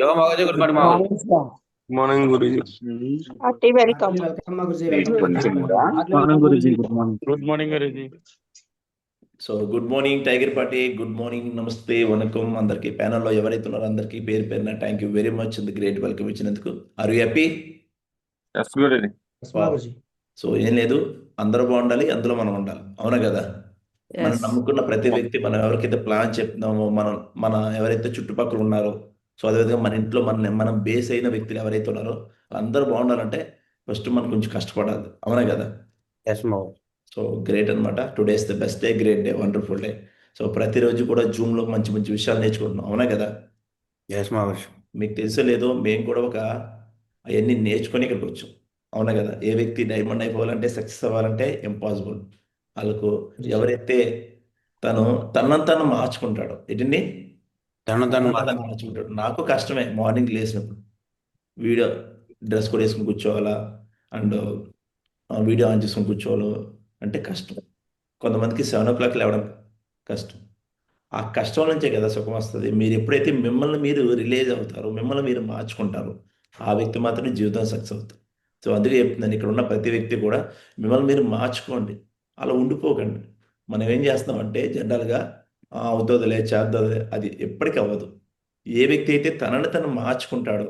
Yo, Magaji, good morning, Magaji. Morning, sir. Morning guruji. Hearty welcome. Welcome guruji, welcome. Morning guruji, good morning. Good morning guruji. So good morning tiger party, good morning, namaste, vanakkam అందరికి. ప్యానల్లో ఎవరైతే ఉన్నారో అందరికీ పేరు పేరున thank you very much ఇంత great welcome ఇచ్చినందుకు. Are you happy? Yes guruji. Guruji. So ఏం లేదు, అందరూ బాగుండాలి, అందులో మనం ఉండాలి, అవునా కదా? మనం నమ్ముకున్న ప్రతి వ్యక్తి, మనం ఎవరికైతే ప్లాన్ చెప్తున్నామో, మన ఎవరైతే చుట్టుపక్కల ఉన్నారో, సో అదేవిధంగా మన ఇంట్లో మనం బేస్ అయిన వ్యక్తులు ఎవరైతే ఉన్నారో అందరూ బాగుండాలంటే ఫస్ట్ మనం కొంచెం కష్టపడాలి, అవునా కదా? ఎస్ మావు. సో గ్రేట్ అనమాట. Today is the best day, great day, wonderful day. So ప్రతిరోజు కూడా జూమ్లో మంచి మంచి విషయాలు నేర్చుకుంటున్నాం, అవునా కదా? ఎస్ మావు. మీకు తెలుసో లేదో, మేము కూడా అవన్నీ నేర్చుకొని ఇక్కడికి వచ్చాం, అవునా కదా? ఏ వ్యక్తి డైమండ్ అయిపోవాలంటే, సక్సెస్ అవ్వాలంటే ఇంపాసిబుల్. వాళ్ళకు ఎవరైతే తనను మార్చుకుంటాడో, ఏంటండి, తను మార్చుకుంటాడు. నాకు కష్టమే మార్నింగ్ లేచినప్పుడు వీడియో డ్రెస్ కూడా వేసుకుని కూర్చోవాలా, అండ్ వీడియో ఆన్ చేసుకుని కూర్చోవాలి అంటే కష్టం. కొంతమందికి 7 o'clock లేవడం కష్టం. ఆ కష్టం నుంచే కదా సుఖం వస్తుంది. మీరు ఎప్పుడైతే మిమ్మల్ని మీరు రిలీజ్ అవుతారో, మిమ్మల్ని మీరు మార్చుకుంటారో, ఆ వ్యక్తి మాత్రమే జీవితం సక్సెస్ అవుతారు. సో అందుకే చెప్తున్నాను, ఇక్కడ ఉన్న ప్రతి వ్యక్తి కూడా మిమ్మల్ని మీరు మార్చుకోండి, అలా ఉండిపోకండి. మనం ఏం చేస్తామంటే జనరల్గా అవుతుందిలే, చేద్దాంలే, అది ఎప్పటికీ అవ్వదు. ఏ వ్యక్తి అయితే తనను మార్చుకుంటాడో,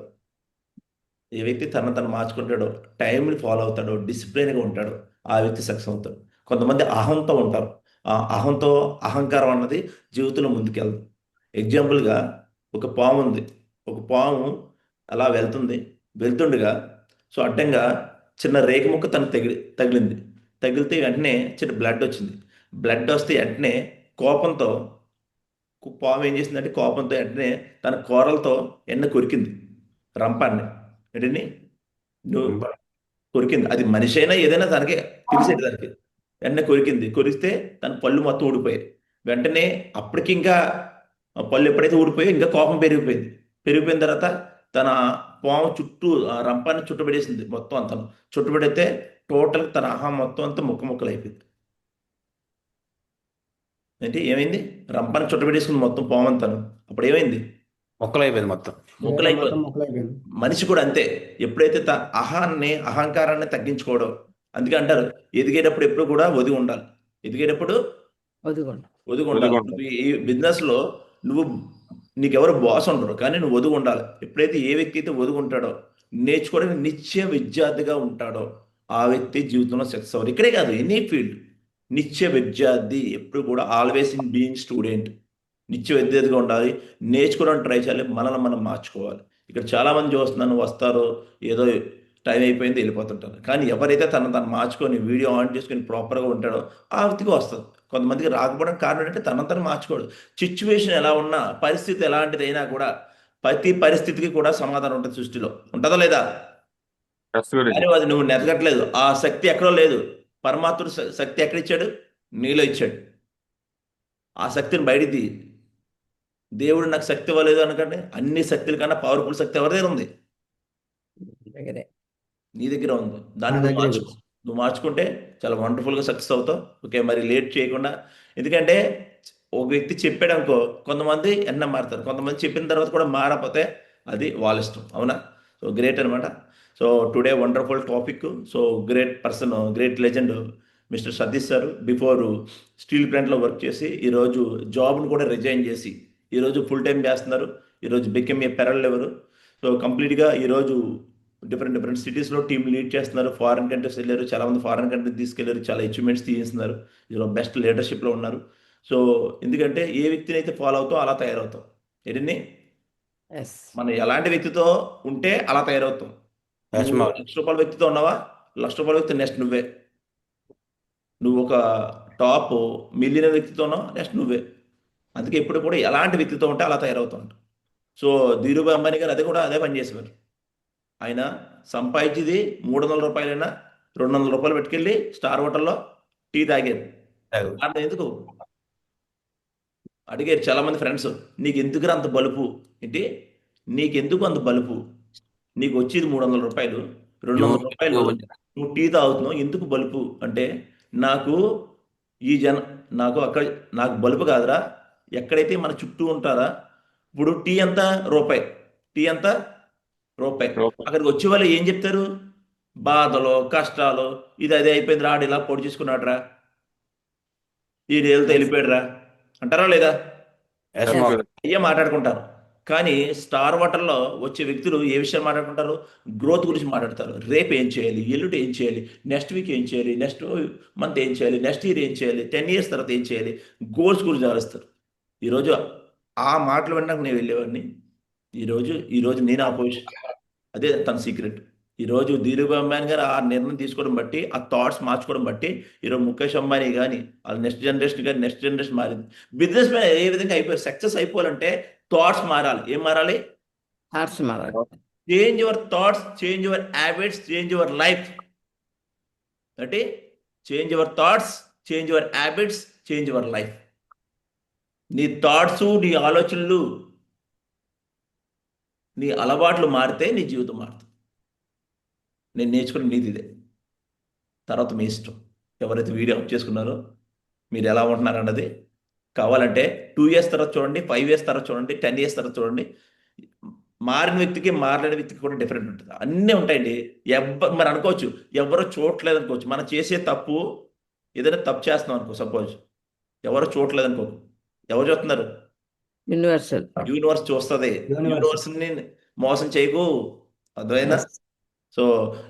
ఏ వ్యక్తి తను మార్చుకుంటాడో, టైంని ఫాలో అవుతాడో, డిసిప్లిన్గా ఉంటాడో, ఆ వ్యక్తి సక్సెస్ అవుతాడు. కొంతమంది అహంతో ఉంటారు. ఆ అహంతో, అహంకారం అన్నది జీవితంలో ముందుకెళ్ళదు. ఎగ్జాంపుల్గా ఒక పాము ఉంది. ఒక పాము అలా వెళ్తుండగా సో అడ్డంగా చిన్న రేకు ముక్క తగిలింది. తగిలితే వెంటనే చిన్న బ్లడ్ వచ్చింది. బ్లడ్ వస్తే వెంటనే కోపంతో పాము ఏం చేసిందంటే, కోపంతో వెంటనే తన కూరలతో కొరికింది రంపాన్ని. ఏంటండి, నువ్వు కొరికింది. అది మనిషి అయినా ఏదైనా తనకే తెలిసేది. దానికి వెంటనే కొరిస్తే తన పళ్ళు మొత్తం ఊడిపోయాయి. వెంటనే అప్పటికి ఇంకా పళ్ళు ఎప్పుడైతే ఊడిపోయాయో ఇంకా కోపం పెరిగిపోయిన తర్వాత తన పాము చుట్టూ ఆ రంపాన్ని చుట్టుబడేసింది. మొత్తం అంతా చుట్టుబడితే టోటల్ తన ఆహం మొత్తం అంతా ముక్కలు అయిపోయింది. అంటే ఏమైంది, రంపాన్ని చుట్టబెట్టేసుకుంది మొత్తం పాము అంతా. అప్పుడు ఏమైంది, మొక్కలు అయిపోయింది మొత్తం. మొక్కలైపోయింది. మనిషి కూడా అంతే. ఎప్పుడైతే అహంకారాన్ని తగ్గించుకోవడం, అందుకే అంటారు ఎదిగేటప్పుడు ఎప్పుడు కూడా ఒదిగి ఉండాలి. ఎదిగేటప్పుడు ఒదిగి ఉండాలి. నువ్వు ఈ బిజినెస్లో నీకెవరు బాస్ ఉండరు, కానీ నువ్వు ఒదిగి ఉండాలి. ఎప్పుడైతే ఏ వ్యక్తి అయితే ఒదిగి ఉంటాడో, నేర్చుకోవడానికి నిత్య విద్యార్థిగా ఉంటాడో, ఆ వ్యక్తి జీవితంలో సక్సెస్ అవ్వరు. ఇక్కడే కాదు, ఎనీ ఫీల్డ్. నిత్య విద్యార్థి ఎప్పుడు కూడా ఆల్వేస్ ఇన్ బీయింగ్ స్టూడెంట్. నిత్య విద్యార్థిగా ఉండాలి, నేర్చుకోవడానికి ట్రై చేయాలి, మనల్ని మనం మార్చుకోవాలి. ఇక్కడ చాలామంది చూస్తున్నాను, వస్తారు, ఏదో టైం అయిపోయింది వెళ్ళిపోతుంటారు. కానీ ఎవరైతే తను మార్చుకొని వీడియో ఆన్ చేసుకొని ప్రాపర్గా ఉంటాడో ఆ వ్యక్తికి వస్తుంది. కొంతమందికి రాకపోవడం కారణం ఏంటంటే తను మార్చుకోడు. సిచ్యువేషన్ ఎలా ఉన్నా, పరిస్థితి ఎలాంటిదైనా కూడా, ప్రతి పరిస్థితికి కూడా సమాధానం ఉంటుంది సృష్టిలో, ఉంటుందా లేదా? కానీ అది నువ్వు నెరగట్లేదు. ఆ శక్తి ఎక్కడో లేదు. పరమాత్ముడు శక్తి ఎక్కడిచ్చాడు? నీలో ఇచ్చాడు. ఆ శక్తిని బయటిది. దేవుడు నాకు శక్తి ఇవ్వలేదు అనకండి, అన్ని శక్తుల కన్నా పవర్ఫుల్ శక్తి ఎవరి దగ్గర ఉంది? నీ దగ్గర ఉంది. దాన్ని నువ్వు మార్చుకుంటే చాలా వండర్ఫుల్గా సక్సెస్ అవుతావు. ఓకే, మరి లేట్ చేయకుండా. ఎందుకంటే ఒక వ్యక్తి చెప్పాడు అనుకో, కొంతమంది మారుతారు. కొంతమంది చెప్పిన తర్వాత కూడా మారకపోతే అది వాళ్ళ ఇష్టం, అవునా? సో గ్రేట్ అనమాట. So today wonderful topic. So great person, great legend mister Satish sir. Before steel ప్లాంట్లో వర్క్ చేసి ఈరోజు జాబ్ను కూడా రిజైన్ చేసి ఈరోజు ఫుల్ టైం చేస్తున్నారు. ఈరోజు became a pearl level. So కంప్లీట్గా ఈరోజు డిఫరెంట్ సిటీస్లో టీమ్ లీడ్ చేస్తున్నారు. ఫారిన్ కంట్రీస్ వెళ్ళారు, చాలామంది ఫారిన్ కంట్రీస్ తీసుకెళ్లారు, చాలా అచీవ్మెంట్స్ తీస్తున్నారు. ఈరోజు బెస్ట్ లీడర్షిప్లో ఉన్నారు. సో ఎందుకంటే ఏ వ్యక్తిని అయితే ఫాలో అవుతావు అలా తయారవుతాం. ఏంటండి, మనం ఎలాంటి వ్యక్తితో ఉంటే అలా తయారవుతాం. నువ్వు ₹1,00,000 వ్యక్తితో ఉన్నావా, ₹1,00,000 వ్యక్తి నెక్స్ట్ నువ్వే. నువ్వు ఒక టాప్ మిలియనర్ వ్యక్తితో ఉన్నావు, నెక్స్ట్ నువ్వే. అందుకే ఎప్పుడు కూడా ఎలాంటి వ్యక్తితో ఉంటే అలా తయారవుతూ ఉంటాం. సో ధీరుభాయ్ అంబానీ గారు అదే పని చేసేవారు. ఆయన సంపాదించేది ₹300 ₹200 పెట్టుకెళ్ళి స్టార్ హోటల్లో టీ తాగారు. అంటే ఎందుకు అడిగారు చాలామంది ఫ్రెండ్స్, నీకు ఎందుకు అంత బలుపు ఏంటి, నీకెందుకు అంత బలుపు, నీకు వచ్చేది ₹300, ₹200 నువ్వు టీ తాగుతున్నావు, ఎందుకు బలుపు అంటే, నాకు ఈ నాకు బలుపు కాదురా, ఎక్కడైతే మన చుట్టూ ఉంటారా. ఇప్పుడు టీ ఎంత రూపాయి, టీ ఎంత రూపాయి. రూపాయి. అక్కడికి వచ్చే వాళ్ళు ఏం చెప్తారు? బాధలు, కష్టాలు, ఇది అదే అయిపోయింది రా, ఆడు ఇలా పొడి చేసుకున్నాడు రా, ఈ రేళ్ళతో వెళ్ళిపోయాడు రా అంటారా లేదా? ఎస్ మావ అయ్యే మాట్లాడుకుంటారు. కానీ స్టార్ హోటల్లో వచ్చే వ్యక్తులు ఏ విషయం మాట్లాడుకుంటారు? గ్రోత్ గురించి మాట్లాడతారు. రేపు ఏం చేయాలి, ఎల్లుండి ఏం చేయాలి, నెక్స్ట్ వీక్ ఏం చేయాలి, నెక్స్ట్ మంత్ ఏం చేయాలి, నెక్స్ట్ ఇయర్ ఏం చేయాలి, 10 years తర్వాత ఏం చేయాలి, గోల్స్ గురించి ఆలోచిస్తారు. ఈరోజు ఆ మాటలు వినడానికి నేను వెళ్ళేవాడిని. ఈరోజు నేను ఆ పొజిషన్, అదే తన సీక్రెట్. ఈరోజు ధీరుభాయ్ అంబానీ గారు ఆ నిర్ణయం తీసుకోవడం బట్టి, ఆ థాట్స్ మార్చుకోవడం బట్టి ఈరోజు ముఖేష్ అంబానీ కానీ వాళ్ళ నెక్స్ట్ జనరేషన్ మారింది. బిజినెస్ మ్యాన్ ఏ విధంగా అయిపోయారు? సక్సెస్ అయిపోవాలంటే థాట్స్ మారాలి. ఏం మారాలి? హార్ట్స్ మారాలి. Change your thoughts, change your habits, change your life. అంటే change your thoughts, change your habits, change your life. నీ థాట్స్, నీ ఆలోచనలు, నీ అలవాట్లు మారితే నీ జీవితం మారుతుంది. నేను నేర్చుకున్న నీతి ఇదే. తర్వాత మీ ఇష్టం. ఎవరైతే వీడియో అప్ చేసుకున్నారో మీరు ఎలా ఉంటున్నారు అన్నది కావాలంటే 2 years తర్వాత చూడండి, 5 years తర్వాత చూడండి, 10 years తర్వాత చూడండి. మారిన వ్యక్తికి మారలేని వ్యక్తికి కూడా డిఫరెంట్ ఉంటుంది. అన్నీ ఉంటాయండి. మరి అనుకోవచ్చు ఎవరో చూడట్లేదు అనుకోవచ్చు. మనం చేసే తప్పు, ఏదైనా తప్పు చేస్తున్నాం అనుకో, సపోజ్ ఎవరో చూడట్లేదు అనుకో, ఎవరు చూస్తున్నారు? యూనివర్సల్. యూనివర్స్ చూస్తుంది. యూనివర్స్ని మోసం చేయకు, అర్థమైందా? సో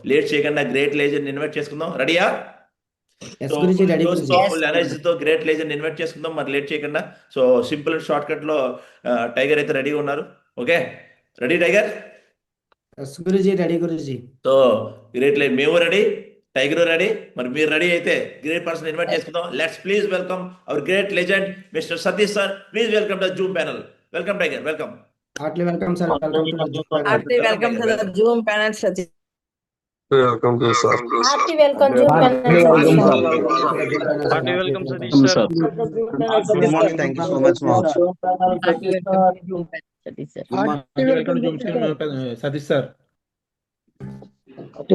లేట్ చేయకుండా గ్రేట్ లేజెండ్ ఇన్వైట్ చేసుకుందాం. రెడీయా? Yes Guruji, ready Guruji. Full ఎనర్జీతో గ్రేట్ లేజెండ్ ఇన్వైట్ చేసుకుందాం. మరి లేట్ చేయకుండా. So simple and short cut లో టైగర్ అయితే రెడీగా ఉన్నారు. Okay, ready tiger? Yes Guruji, ready Guruji. So great లే, మేము రెడీ, టైగర్ రెడీ. మరి మీరు రెడీ అయితే గ్రేట్ పర్సన్ ఇన్వైట్ చేసుకుందాం. Let's please welcome our great legend mister Satish sir. Please welcome to Zoom panel. Welcome tiger, welcome. Heartily welcome sir. Welcome to Zoom panel. Heartily welcome to the Zoom panel Satish. Welcome to sir. Hearty welcome to Hearty welcome Satish sir. Good morning. Thank you so much, Mauj. Heartily welcome to Zoom Satish sir. Welcome to Satish sir.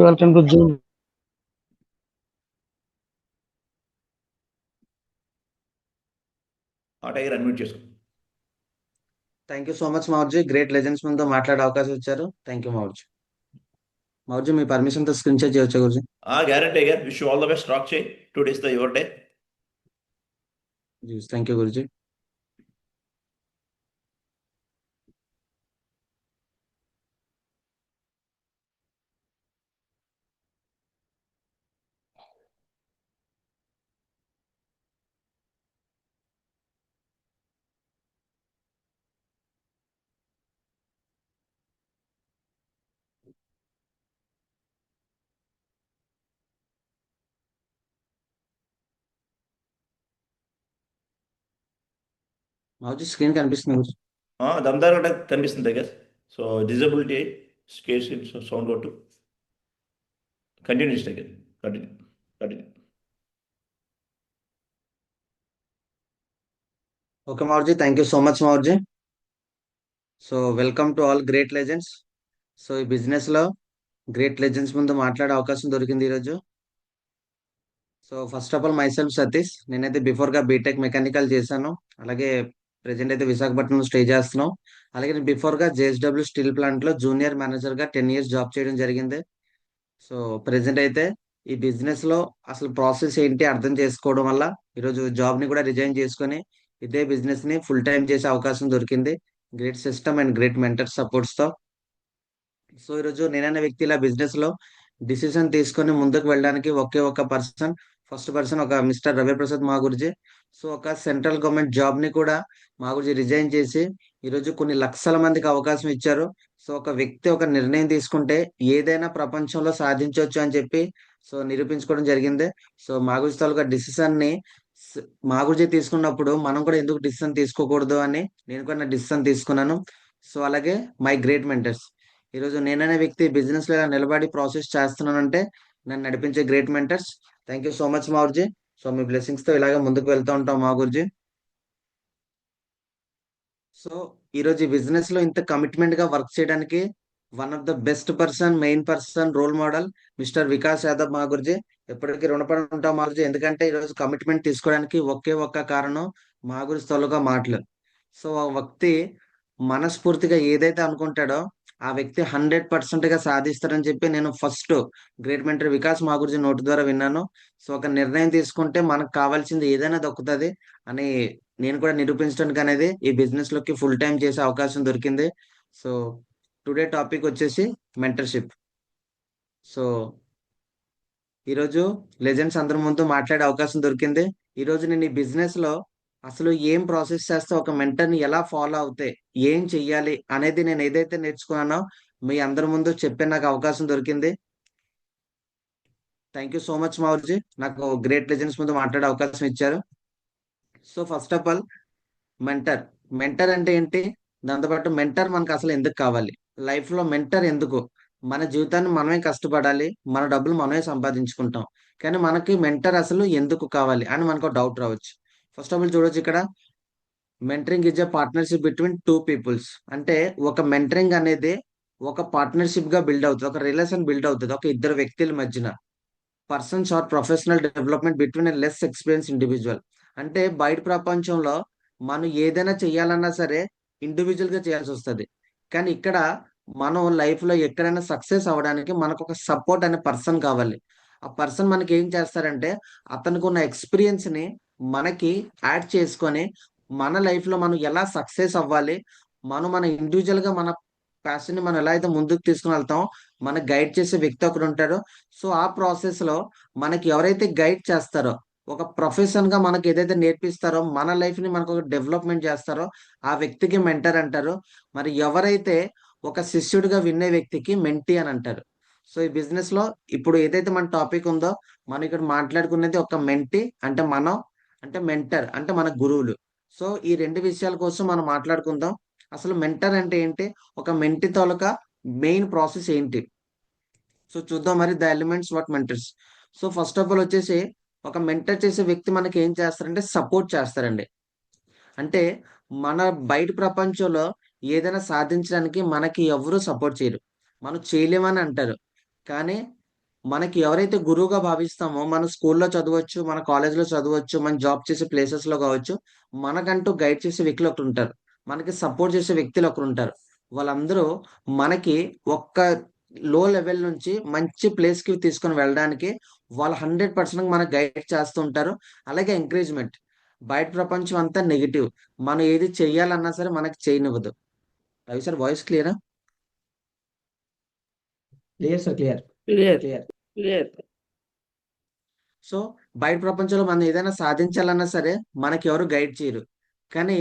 Welcome to Zoom. ఆ tiger unmute చేసుకో. Thank you so much Maurji. Great legends ముందు మాట్లాడే అవకాశం ఇచ్చారు. Thank you Maurji. Maurji, మీ permission తో screen share చేయొచ్చా Guruji? Guarantee tiger. Wish you all the best. Rock చేయి. 2 days తో your day. Thank you Guruji. Maurji, screen కనిపిస్తుంది గురుజీ. దమ్దార్ కూడా కనిపిస్తుంది టైగర్. సో డిజబిలిటీ స్కేస్ సౌండ్ కొట్టు. Continues tiger, continue. Okay Maurji, thank you so much Maurji. So welcome to all great legends. So ఈ business లో great legends ముందు మాట్లాడే అవకాశం దొరికింది ఈరోజు. So first of all myself Satish. నేనైతే బిఫోర్ గా బీటెక్ మెకానికల్ చేశాను. అలాగే ప్రెజెంట్ అయితే విశాఖపట్నంలో స్టే చేస్తున్నాం. అలాగే నేను బిఫోర్ గా జేఎస్డబ్ల్యూ స్టీల్ ప్లాంట్ లో జూనియర్ మేనేజర్ గా 10 years జాబ్ చేయడం జరిగింది. సో ప్రెజెంట్ అయితే ఈ బిజినెస్ లో అసలు ప్రాసెస్ ఏంటి అర్థం చేసుకోవడం వల్ల ఈరోజు జాబ్ ని కూడా రిజైన్ చేసుకొని ఇదే బిజినెస్ ని ఫుల్ టైం చేసే అవకాశం దొరికింది. Grade system and great mentor supports తో. సో ఈరోజు నేనైన వ్యక్తి ఇలా బిజినెస్ లో డిసిజన్ తీసుకొని ముందుకు వెళ్ళడానికి ఒకే ఒక పర్సన్, ఫస్ట్ పర్సన్ ఒక మిస్టర్ రవిప్రసాద్ మా గురుజీ. సో ఒక సెంట్రల్ గవర్నమెంట్ జాబ్ ని కూడా మా గురుజీ రిజైన్ చేసి ఈరోజు కొన్ని లక్షల మందికి అవకాశం ఇచ్చారు. సో ఒక వ్యక్తి ఒక నిర్ణయం తీసుకుంటే ఏదైనా ప్రపంచంలో సాధించవచ్చు అని చెప్పి సో నిరూపించుకోవడం జరిగింది. సో మా గురుజీ తాలూకా డిసిజన్ ని మా గురుజీ తీసుకున్నప్పుడు మనం కూడా ఎందుకు డిసిజన్ తీసుకోకూడదు అని నేను కూడా నా డిసిజన్ తీసుకున్నాను. సో అలాగే మై గ్రేట్ మెంటర్స్. ఈరోజు నేననే వ్యక్తి బిజినెస్ లో ఇలా నిలబడి ప్రాసెస్ చేస్తున్నానంటే నన్ను నడిపించే great mentors. Thank you so much Maurji. So మీ బ్లెస్సింగ్స్ తో ఇలాగే ముందుకు వెళ్తూ ఉంటాం మా గురుజీ. సో ఈరోజు ఈ బిజినెస్ లో ఇంత కమిట్మెంట్ గా వర్క్ చేయడానికి one of the best person, main person, role model mister Vikas Yadav మా గురుజీ. ఎప్పటికీ రుణపడి ఉంటాం మా గురుజీ. ఎందుకంటే ఈరోజు కమిట్మెంట్ తీసుకోవడానికి ఒకే ఒక్క కారణం మా గురుజీ తాలూకా మాటలు. సో ఆ వ్యక్తి మనస్ఫూర్తిగా ఏదైతే అనుకుంటాడో ఆ వ్యక్తి 100% సాధిస్తారని చెప్పి నేను ఫస్ట్ గ్రేట్ మెంటర్ వికాస్ మాగుర్జీ నోటి ద్వారా విన్నాను. సో ఒక నిర్ణయం తీసుకుంటే మనకు కావాల్సింది ఏదైనా దొక్కుతుంది అని నేను కూడా నిరూపించడానికి అనేది ఈ బిజినెస్ లోకి ఫుల్ టైం చేసే అవకాశం దొరికింది. సో టుడే టాపిక్ వచ్చేసి మెంటర్షిప్. సో ఈరోజు లెజెండ్స్ అందరి ముందు మాట్లాడే అవకాశం దొరికింది. ఈరోజు నేను ఈ బిజినెస్ లో అసలు ఏం ప్రాసెస్ చేస్తే ఒక మెంటర్ని ఎలా ఫాలో అవుతే ఏం చెయ్యాలి అనేది నేను ఏదైతే నేర్చుకున్నానో మీ అందరి ముందు చెప్పే నాకు అవకాశం దొరికింది. థ్యాంక్ యూ సో మచ్ మావుర్జీ, నాకు గ్రేట్ లెజెండ్స్ ముందు మాట్లాడే అవకాశం ఇచ్చారు. So first of all mentor mentor అంటే ఏంటి, దాంతోపాటు మెంటర్ మనకు అసలు ఎందుకు కావాలి, లైఫ్ లో మెంటర్ ఎందుకు, మన జీవితాన్ని మనమే కష్టపడాలి, మన డబ్బులు మనమే సంపాదించుకుంటాం, కానీ మనకి మెంటర్ అసలు ఎందుకు కావాలి అని మనకు డౌట్ రావచ్చు. ఫస్ట్ ఆఫ్ ఆల్ చూడొచ్చు ఇక్కడ mentoring is a partnership between two peoples. అంటే ఒక మెంటరింగ్ అనేది ఒక పార్ట్నర్షిప్ గా బిల్డ్ అవుతుంది, ఒక రిలేషన్ బిల్డ్ అవుతుంది ఒక ఇద్దరు వ్యక్తుల మధ్యన. Persons are professional development between a less experience individual. అంటే బయట ప్రపంచంలో మనం ఏదైనా చేయాలన్నా సరే ఇండివిజువల్ గా చేయాల్సి వస్తుంది, కానీ ఇక్కడ మనం లైఫ్ లో ఎక్కడైనా సక్సెస్ అవ్వడానికి మనకు ఒక సపోర్ట్ అనే పర్సన్ కావాలి. ఆ పర్సన్ మనకి ఏం చేస్తారంటే అతనికి ఉన్న ఎక్స్పీరియన్స్ ని మనకి యాడ్ చేసుకొని మన లైఫ్ లో మనం ఎలా సక్సెస్ అవ్వాలి, మన ఇండివిజువల్ గా మన ప్యాషన్ ని మనం ఎలా అయితే ముందుకు తీసుకుని వెళ్తాం, మనకి గైడ్ చేసే వ్యక్తి ఒకరు ఉంటారు. సో ఆ ప్రాసెస్ లో మనకి ఎవరైతే గైడ్ చేస్తారో, ఒక ప్రొఫెషన్ గా మనకి ఏదైతే నేర్పిస్తారో, మన లైఫ్ ని మనకు ఒక డెవలప్మెంట్ చేస్తారో ఆ వ్యక్తికి మెంటర్ అంటారు. మరి ఎవరైతే ఒక శిష్యుడిగా వినే వ్యక్తికి మెంటీ అని అంటారు. సో ఈ బిజినెస్ లో ఇప్పుడు ఏదైతే మన టాపిక్ ఉందో మనం ఇక్కడ మాట్లాడుకునేది ఒక మెంటీ అంటే అంటే మెంటర్ అంటే మన గురువులు. సో ఈ రెండు విషయాల కోసం మనం మాట్లాడుకుందాం. అసలు మెంటర్ అంటే ఏంటి, ఒక మెంటీ తాలూకా మెయిన్ ప్రాసెస్ ఏంటి. సో చూద్దాం మరి the elements what mentors. So first of all వచ్చేసి ఒక మెంటర్ చేసే వ్యక్తి మనకి ఏం చేస్తారంటే సపోర్ట్ చేస్తారండి. అంటే మన బయట ప్రపంచంలో ఏదైనా సాధించడానికి మనకి ఎవరు సపోర్ట్ చేయరు, మనం చేయలేమని అంటారు. కానీ మనకి ఎవరైతే గురువుగా భావిస్తామో, మన స్కూల్లో చదవచ్చు, మన కాలేజ్లో చదవచ్చు, మన జాబ్ చేసే ప్లేసెస్ లో కావచ్చు, మనకంటూ గైడ్ చేసే వ్యక్తులు ఒకరు ఉంటారు, మనకి సపోర్ట్ చేసే వ్యక్తులు ఒకరు ఉంటారు. వాళ్ళందరూ మనకి ఒక్క లో లెవెల్ నుంచి మంచి ప్లేస్ కి తీసుకొని వెళ్ళడానికి వాళ్ళు 100% మనకు గైడ్ చేస్తూ ఉంటారు. అలాగే ఎంకరేజ్మెంట్. బయట ప్రపంచం అంతా నెగిటివ్, మనం ఏది చెయ్యాలన్నా సరే మనకి చేయనివ్వదు. రవి సార్ వాయిస్ క్లియరా? Clear sir, clear clear clear. Clear. So బయట ప్రపంచంలో మనం ఏదైనా సాధించాలన్నా సరే మనకి ఎవరు గైడ్ చేయరు. కానీ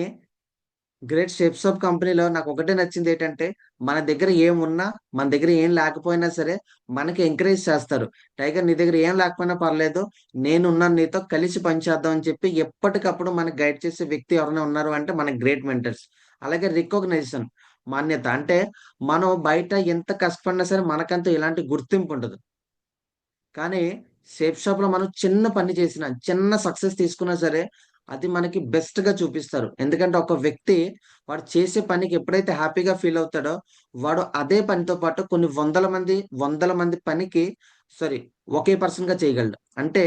గ్రేట్ షేప్స్ ఆఫ్ కంపెనీలో నాకు ఒకటే నచ్చింది ఏంటంటే మన దగ్గర ఏమున్నా, మన దగ్గర ఏం లేకపోయినా సరే మనకి ఎంకరేజ్ చేస్తారు. టైగర్ నీ దగ్గర ఏం లేకపోయినా పర్లేదు, నేనున్నాను నీతో, కలిసి పనిచేద్దాం అని చెప్పి ఎప్పటికప్పుడు మనకి గైడ్ చేసే వ్యక్తి ఎవరైనా ఉన్నారు అంటే మన గ్రేట్ మెంటర్స్. అలాగే రికగ్నైజేషన్, మాన్యత. అంటే మనం బయట ఎంత కష్టపడినా సరే మనకంటూ ఇలాంటి గుర్తింపు ఉండదు, కానీ షేప్ షాప్ లో మనం చిన్న పని చేసినా, చిన్న సక్సెస్ తీసుకున్నా సరే అది మనకి బెస్ట్ గా చూపిస్తారు. ఎందుకంటే ఒక వ్యక్తి వాడు చేసే పనికి ఎప్పుడైతే హ్యాపీగా ఫీల్ అవుతాడో వాడు అదే పనితో పాటు కొన్ని వందల మంది పనికి ఒకే పర్సన్ గా చేయగలడు. అంటే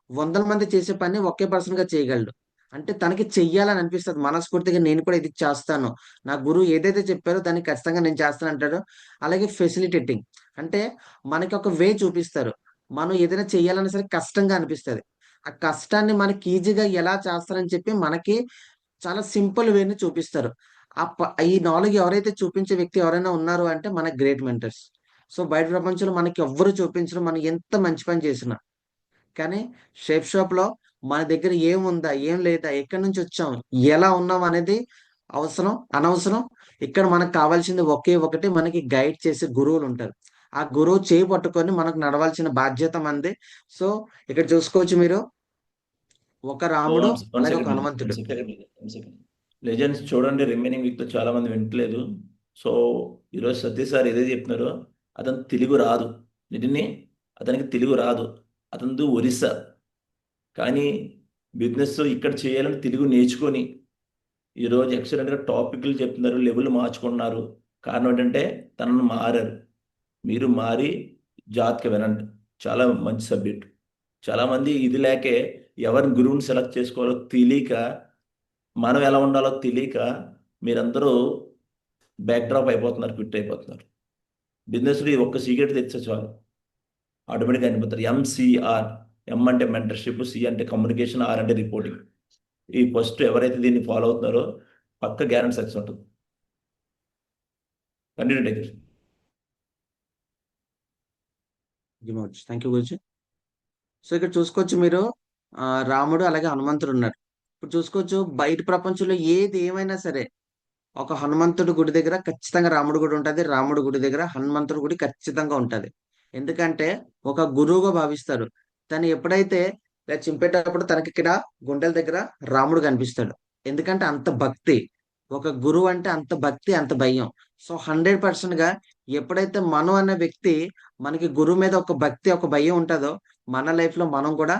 100 మంది చేసే పని ఒకే పర్సన్ గా చేయగలడు. అంటే తనకి చెయ్యాలని అనిపిస్తుంది మనస్ఫూర్తిగా, నేను కూడా ఇది చేస్తాను, నా గురువు ఏదైతే చెప్పారో దాన్ని ఖచ్చితంగా నేను చేస్తాను అంటాడు. అలాగే ఫెసిలిటేటింగ్, అంటే మనకి ఒక వే చూపిస్తారు. మనం ఏదైనా చెయ్యాలన్నా సరే కష్టంగా అనిపిస్తుంది, ఆ కష్టాన్ని మనకి ఈజీగా ఎలా చేస్తారని చెప్పి మనకి చాలా సింపుల్ వేని చూపిస్తారు. ఈ నాలెడ్జ్ ఎవరైతే చూపించే వ్యక్తి ఎవరైనా ఉన్నారు అంటే మన గ్రేట్ మెంటర్స్. సో బయట ప్రపంచంలో మనకి ఎవ్వరు చూపించడం, మనం ఎంత మంచి పని చేసినా. కానీ షేప్ షాప్ లో మన దగ్గర ఏముందా, ఏం లేదా, ఎక్కడి నుంచి వచ్చాం, ఎలా ఉన్నాం అనేది అవసరం అనవసరం. ఇక్కడ మనకు కావాల్సింది ఒకే ఒకటి, మనకి గైడ్ చేసే గురువులు ఉంటారు. ఆ గురువు చేయి పట్టుకొని మనకు నడవాల్సిన బాధ్యత మంది. సో ఇక్కడ చూసుకోవచ్చు మీరు, ఒక రాముడు అలాగే ఒక హనుమంతుడు. లెజెండ్స్ చూడండి, రిమైనింగ్ వీక్ లో చాలా మంది వింటలేదు. సో ఈరోజు సతీష్ సార్ ఏదైతే చెప్తున్నారో అతను తెలుగు రాదు, నిజమే అతనికి తెలుగు రాదు, అతనిది ఒరిస్సా. కానీ బిజినెస్ ఇక్కడ చేయాలని తెలుగు నేర్చుకొని ఈరోజు ఎక్సలెంట్గా టాపిక్లు చెప్తున్నారు, లెవెల్ మార్చుకున్నారు. కారణం ఏంటంటే తనను మారారు. మీరు మారి జాతికి వినండి, చాలా మంచి సబ్జెక్ట్. చాలామంది ఇది లేకే ఎవరిని గురువుని సెలెక్ట్ చేసుకోవాలో తెలియక, మనం ఎలా ఉండాలో తెలియక మీరందరూ బ్యాక్ డ్రాప్ అయిపోతున్నారు, క్విట్ అయిపోతున్నారు. బిజినెస్లో ఈ ఒక్క సీక్రెట్ తెచ్చే చాలు, ఆటోమేటిక్గా అయిపోతారు. ఎంసీఆర్, ఎం అంటే మెంటర్షిప్, సి అంటే కమ్యూనికేషన్, ఆర్ అంటే రిపోర్టింగ్. ఈ ఫస్ట్ ఎవరైతే దీన్ని ఫాలో అవుతున్నారో పక్క గ్యారెంటీ సక్సెస్ ఉంటుంది. Continue take. Thank you Guruji. So ఇక్కడ చూసుకోవచ్చు మీరు, రాముడు అలాగే హనుమంతుడు ఉన్నారు. ఇప్పుడు చూసుకోవచ్చు బయట ప్రపంచంలో ఏది ఏమైనా సరే ఒక హనుమంతుడి గుడి దగ్గర ఖచ్చితంగా రాముడి గుడి ఉంటుంది, రాముడి గుడి దగ్గర హనుమంతుడి గుడి ఖచ్చితంగా ఉంటుంది. ఎందుకంటే ఒక గురువుగా భావిస్తారు. తను ఎప్పుడైతే ఇలా చింపేటప్పుడు తనకి ఇక్కడ గుండెల దగ్గర రాముడు కనిపిస్తాడు. ఎందుకంటే అంత భక్తి, ఒక గురువు అంటే అంత భక్తి, అంత భయం. సో 100% గా ఎప్పుడైతే మనం అనే వ్యక్తి మనకి గురువు మీద ఒక భక్తి, ఒక భయం ఉంటుందో మన లైఫ్ లో మనం కూడా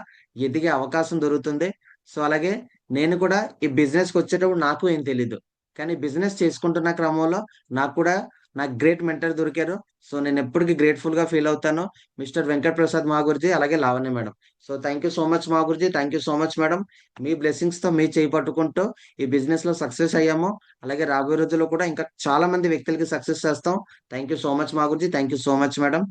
ఎదిగే అవకాశం దొరుకుతుంది. సో అలాగే నేను కూడా ఈ బిజినెస్ కి వచ్చేటప్పుడు నాకు ఏం తెలీదు, కానీ బిజినెస్ చేసుకుంటున్న క్రమంలో నాకు గ్రేట్ మెంటర్ దొరికారు. సో నేను ఎప్పటికీ గ్రేట్ఫుల్ గా ఫీల్ అవుతాను. మిస్టర్ వెంకట్ ప్రసాద్ మా గురుజీ, అలాగే Lavanya madam. So thank you so much మా Guruji, thank you so much madam. మీ బ్లెస్సింగ్స్ తో మీ చేయి పట్టుకుంటూ ఈ బిజినెస్ లో సక్సెస్ అయ్యాము. అలాగే రాబోయే రోజుల్లో కూడా ఇంకా చాలా మంది వ్యక్తులకి సక్సెస్ చేస్తాం. థ్యాంక్ యూ సో మచ్ మా Guruji, thank you so much madam.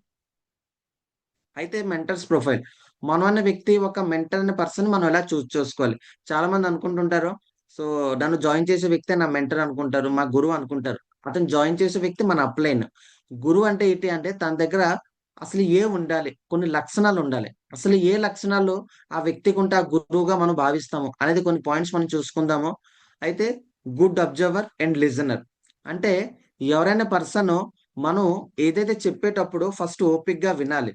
అయితే మెంటర్స్ ప్రొఫైల్, మనం అనే వ్యక్తి ఒక మెంటర్ అనే పర్సన్ మనం ఎలా చేసుకోవాలి. చాలా మంది అనుకుంటుంటారు, సో నన్ను జాయిన్ చేసే వ్యక్తి నా మెంటర్ అనుకుంటారు, మా గురువు అనుకుంటారు. అతను జాయిన్ చేసే వ్యక్తి మన అప్లైన్. గురువు అంటే ఏంటి అంటే తన దగ్గర అసలు ఏ ఉండాలి, కొన్ని లక్షణాలు ఉండాలి. అసలు ఏ లక్షణాలు ఆ వ్యక్తికి ఉంటే ఆ గురువుగా మనం భావిస్తాము అనేది కొన్ని పాయింట్స్ మనం చూసుకుందాము. అయితే గుడ్ అబ్జర్వర్ అండ్ లిజనర్ అంటే ఎవరైనా పర్సన్ మనం ఏదైతే చెప్పేటప్పుడు ఫస్ట్ ఓపిక్ గా వినాలి.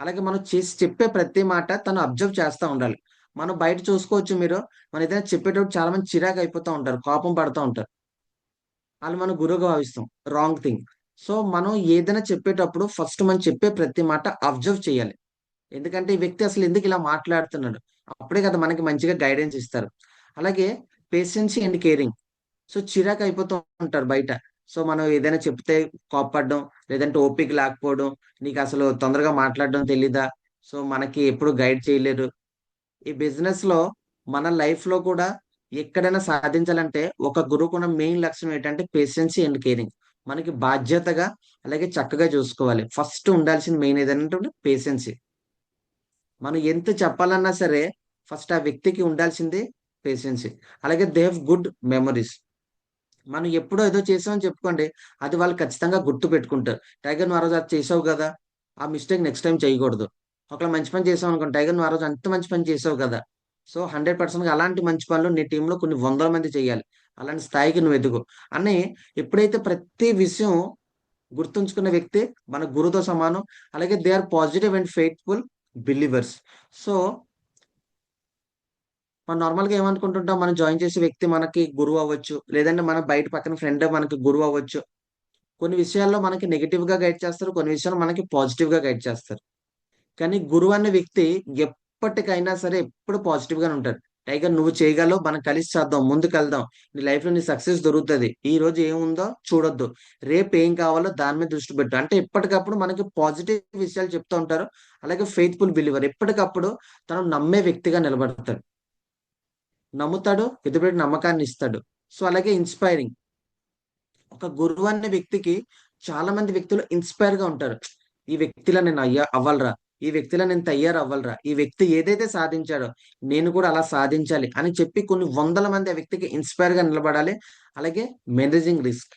అలాగే మనం చెప్పే ప్రతి మాట తను అబ్జర్వ్ చేస్తూ ఉండాలి. మనం బయట చూసుకోవచ్చు మీరు, మనం ఏదైనా చెప్పేటప్పుడు చాలా మంది చిరాకు అయిపోతూ ఉంటారు, కోపం పడుతూ ఉంటారు. వాళ్ళు మనం గురువుగా భావిస్తాం, రాంగ్ థింగ్. సో మనం ఏదైనా చెప్పేటప్పుడు ఫస్ట్ మనం చెప్పే ప్రతి మాట అబ్జర్వ్ చేయాలి. ఎందుకంటే ఈ వ్యక్తి అసలు ఎందుకు ఇలా మాట్లాడుతున్నాడు, అప్పుడే కదా మనకి మంచిగా గైడెన్స్ ఇస్తారు. అలాగే పేషెన్సీ అండ్ కేరింగ్. సో చిరాకు అయిపోతూ ఉంటారు బయట. సో మనం ఏదైనా చెప్తే కోప్పడడం, లేదంటే ఓపిక లేకపోవడం, నీకు అసలు తొందరగా మాట్లాడడం తెలీదా, సో మనకి ఎప్పుడు గైడ్ చేయలేరు. ఈ బిజినెస్ లో మన లైఫ్ లో కూడా ఎక్కడైనా సాధించాలంటే ఒక గురువుకున్న మెయిన్ లక్షణం ఏంటంటే పేషెన్సీ అండ్ కేరింగ్. మనకి బాధ్యతగా అలాగే చక్కగా చూసుకోవాలి. ఫస్ట్ ఉండాల్సిన మెయిన్ ఏదంటే పేషెన్సీ. మనం ఎంత చెప్పాలన్నా సరే ఫస్ట్ ఆ వ్యక్తికి ఉండాల్సింది పేషెన్సీ. అలాగే దే హ్యావ్ గుడ్ మెమరీస్. మనం ఎప్పుడో ఏదో చేసామని చెప్పుకోండి, అది వాళ్ళు ఖచ్చితంగా గుర్తు పెట్టుకుంటారు. టైగర్ నువ్వు ఆ రోజు అది చేసావు కదా, ఆ మిస్టేక్ నెక్స్ట్ టైం చేయకూడదు. ఒకవేళ మంచి పని చేసావు అనుకోండి, టైగర్ నువ్వు ఆ రోజు అంత మంచి పని చేసావు కదా. సో 100% అలాంటి మంచి పనులు నీ టీంలో కొన్ని వందల మంది చేయాలి. అలాంటి స్థాయికి నువ్వు ఎదుగు అని ఎప్పుడైతే ప్రతి విషయం గుర్తుంచుకున్న వ్యక్తి మన గురువుతో సమానం. అలాగే they are positive and faithful believers. So మనం నార్మల్ గా ఏమనుకుంటుంటాం, మనం జాయిన్ చేసే వ్యక్తి మనకి గురువు అవ్వచ్చు, లేదంటే మన బయట పక్కన ఫ్రెండ్ మనకి గురువు అవ్వచ్చు. కొన్ని విషయాల్లో మనకి నెగిటివ్ గా గైడ్ చేస్తారు, కొన్ని విషయాల్లో మనకి పాజిటివ్ గా గైడ్ చేస్తారు. కానీ గురువు అనే వ్యక్తి ఎప్పటికైనా సరే ఎప్పుడు పాజిటివ్ గానే ఉంటాడు. టైగర్ నువ్వు చేయగలవు, మనం కలిసి చేద్దాం, ముందుకు వెళ్దాం, నీ లైఫ్ లో నీ సక్సెస్ దొరుకుతుంది, ఈ రోజు ఏముందో చూడొద్దు, రేపు ఏం కావాలో దాని మీద దృష్టి పెట్టు అంటే ఎప్పటికప్పుడు మనకి పాజిటివ్ విషయాలు చెప్తూ ఉంటారు. అలాగే ఫెయిత్ఫుల్ బిలీవర్, ఎప్పటికప్పుడు తను నమ్మే వ్యక్తిగా నిలబడతాడు, నమ్ముతాడు, ఎదుటి నమ్మకాన్ని ఇస్తాడు. సో అలాగే ఇన్స్పైరింగ్. ఒక గురువు అనే వ్యక్తికి చాలా మంది వ్యక్తులు ఇన్స్పైర్ గా ఉంటారు. ఈ వ్యక్తిలో నేను అవ్వాలరా, ఈ వ్యక్తిలో నేను తయారు అవ్వాలరా, ఈ వ్యక్తి ఏదైతే సాధించాడో నేను కూడా అలా సాధించాలి అని చెప్పి కొన్ని వందల మంది ఆ వ్యక్తికి ఇన్స్పైర్ గా నిలబడాలి. అలాగే మేనేజింగ్ రిస్క్.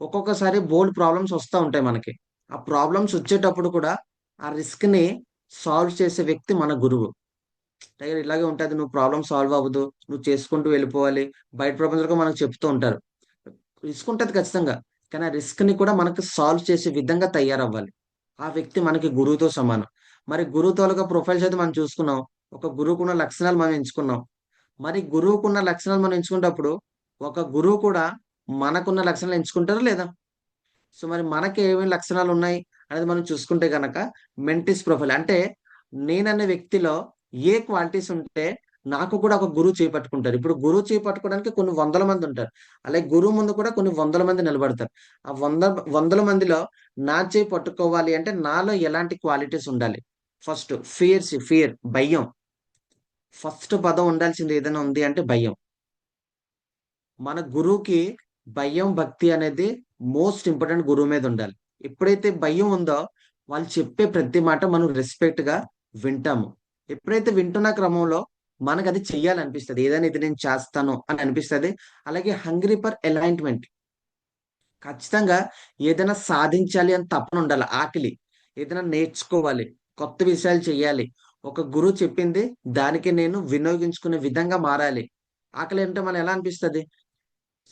ఒక్కొక్కసారి బోల్డ్ ప్రాబ్లమ్స్ వస్తూ ఉంటాయి మనకి. ఆ ప్రాబ్లమ్స్ వచ్చేటప్పుడు కూడా ఆ రిస్క్ ని సాల్వ్ చేసే వ్యక్తి మన గురువు. టైగర్ ఇలాగే ఉంటుంది, నువ్వు ప్రాబ్లమ్ సాల్వ్ అవ్వదు, నువ్వు చేసుకుంటూ వెళ్ళిపోవాలి, బయట ప్రపంచంలో మనకు చెప్తూ ఉంటారు. రిస్క్ ఉంటుంది ఖచ్చితంగా, కానీ ఆ రిస్క్ ని కూడా మనకు సాల్వ్ చేసే విధంగా తయారవ్వాలి. ఆ వ్యక్తి మనకి గురువుతో సమానం. మరి గురువు తాలూకా ప్రొఫైల్స్ అయితే మనం చూసుకున్నాం, ఒక గురువుకున్న లక్షణాలు మనం ఎంచుకున్నాం. మరి గురువుకున్న లక్షణాలు మనం ఎంచుకున్నప్పుడు ఒక గురువు కూడా మనకున్న లక్షణాలు ఎంచుకుంటారా లేదా? సో మరి మనకి ఏమేమి లక్షణాలు ఉన్నాయి అనేది మనం చూసుకుంటే కనుక మెంటిస్ ప్రొఫైల్ అంటే నేననే వ్యక్తిలో ఏ క్వాలిటీస్ ఉంటే నాకు కూడా ఒక గురువు చేపట్టుకుంటారు. ఇప్పుడు గురువు చేపట్టుకోవడానికి కొన్ని వందల మంది ఉంటారు, అలాగే గురువు ముందు కూడా కొన్ని వందల మంది నిలబడతారు. ఆ వందల మందిలో నా చేయి పట్టుకోవాలి అంటే నాలో ఎలాంటి క్వాలిటీస్ ఉండాలి? ఫస్ట్ ఫియర్, భయం. ఫస్ట్ పదం ఉండాల్సింది ఏదైనా ఉంది అంటే భయం. మన గురువుకి భయం, భక్తి అనేది మోస్ట్ ఇంపార్టెంట్ గురువు మీద ఉండాలి. ఎప్పుడైతే భయం ఉందో వాళ్ళు చెప్పే ప్రతి మాట మనం రెస్పెక్ట్ గా వింటాము. ఎప్పుడైతే వింటున్న క్రమంలో మనకు అది చెయ్యాలనిపిస్తుంది, ఏదైనా ఇది నేను చేస్తాను అని అనిపిస్తుంది. అలాగే హంగ్రీ ఫర్ అలైన్మెంట్, ఖచ్చితంగా ఏదైనా సాధించాలి అని తపన ఉండాలి, ఆకలి, ఏదైనా నేర్చుకోవాలి, కొత్త విషయాలు చేయాలి, ఒక గురువు చెప్పింది దానికి నేను వినియోగించుకునే విధంగా మారాలి. ఆకలి అంటే మనం ఎలా అనిపిస్తుంది,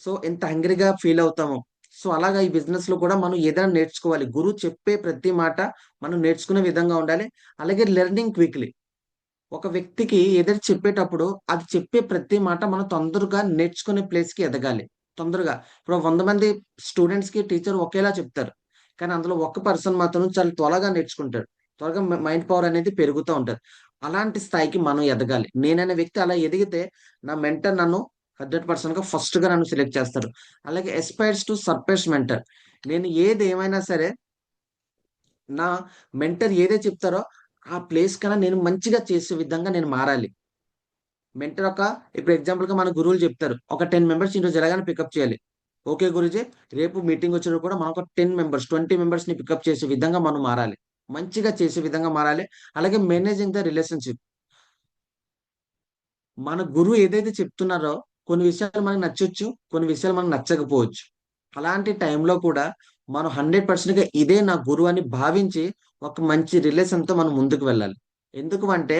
సో ఎంత హంగ్రీగా ఫీల్ అవుతాము. సో అలాగా ఈ బిజినెస్ లో కూడా మనం ఏదైనా నేర్చుకోవాలి, గురువు చెప్పే ప్రతి మాట మనం నేర్చుకునే విధంగా ఉండాలి. అలాగే లెర్నింగ్ క్విక్లీ, ఒక వ్యక్తికి ఏదైనా చెప్పేటప్పుడు అది చెప్పే ప్రతి మాట మనం తొందరగా నేర్చుకునే ప్లేస్ కి ఎదగాలి. తొందరగా ఇప్పుడు 100 మంది స్టూడెంట్స్ కి టీచర్ ఒకేలా చెప్తారు, కానీ అందులో ఒక్క పర్సన్ మాత్రం చాలా త్వరగా నేర్చుకుంటాడు, త్వరగా మైండ్ పవర్ అనేది పెరుగుతూ ఉంటది. అలాంటి స్థాయికి మనం ఎదగాలి. నేననే వ్యక్తి అలా ఎదిగితే నా మెంటర్ నన్ను 100% గా ఫస్ట్ గా నన్ను సెలెక్ట్ చేస్తారు. అలాగే ఎస్పైర్స్ టు సర్పైర్స్ మెంటర్, నేను ఏది ఏమైనా సరే నా మెంటర్ ఏదైతే చెప్తారో ఆ ప్లేస్ కన్నా నేను మంచిగా చేసే విధంగా నేను మారాలి. మెంటర్ ఇప్పుడు ఎగ్జాంపుల్ గా మన గురువులు చెప్తారు, ఒక 10 మెంబర్స్ ఈరోజు ఎలాగైనా పికప్ చేయాలి. ఓకే గురుజీ, రేపు మీటింగ్ వచ్చినప్పుడు కూడా మనం ఒక 10 మెంబర్స్ 20 మెంబర్స్ ని పికప్ చేసే విధంగా మనం మారాలి, మంచిగా చేసే విధంగా మారాలి. అలాగే మేనేజింగ్ ద రిలేషన్షిప్, మన గురువు ఏదైతే చెప్తున్నారో కొన్ని విషయాలు మనకు నచ్చొచ్చు, కొన్ని విషయాలు మనకు నచ్చకపోవచ్చు. అలాంటి టైంలో కూడా మనం 100% గా ఇదే నా గురువు అని భావించి ఒక మంచి రిలేషన్ తో మనం ముందుకు వెళ్ళాలి. ఎందుకు అంటే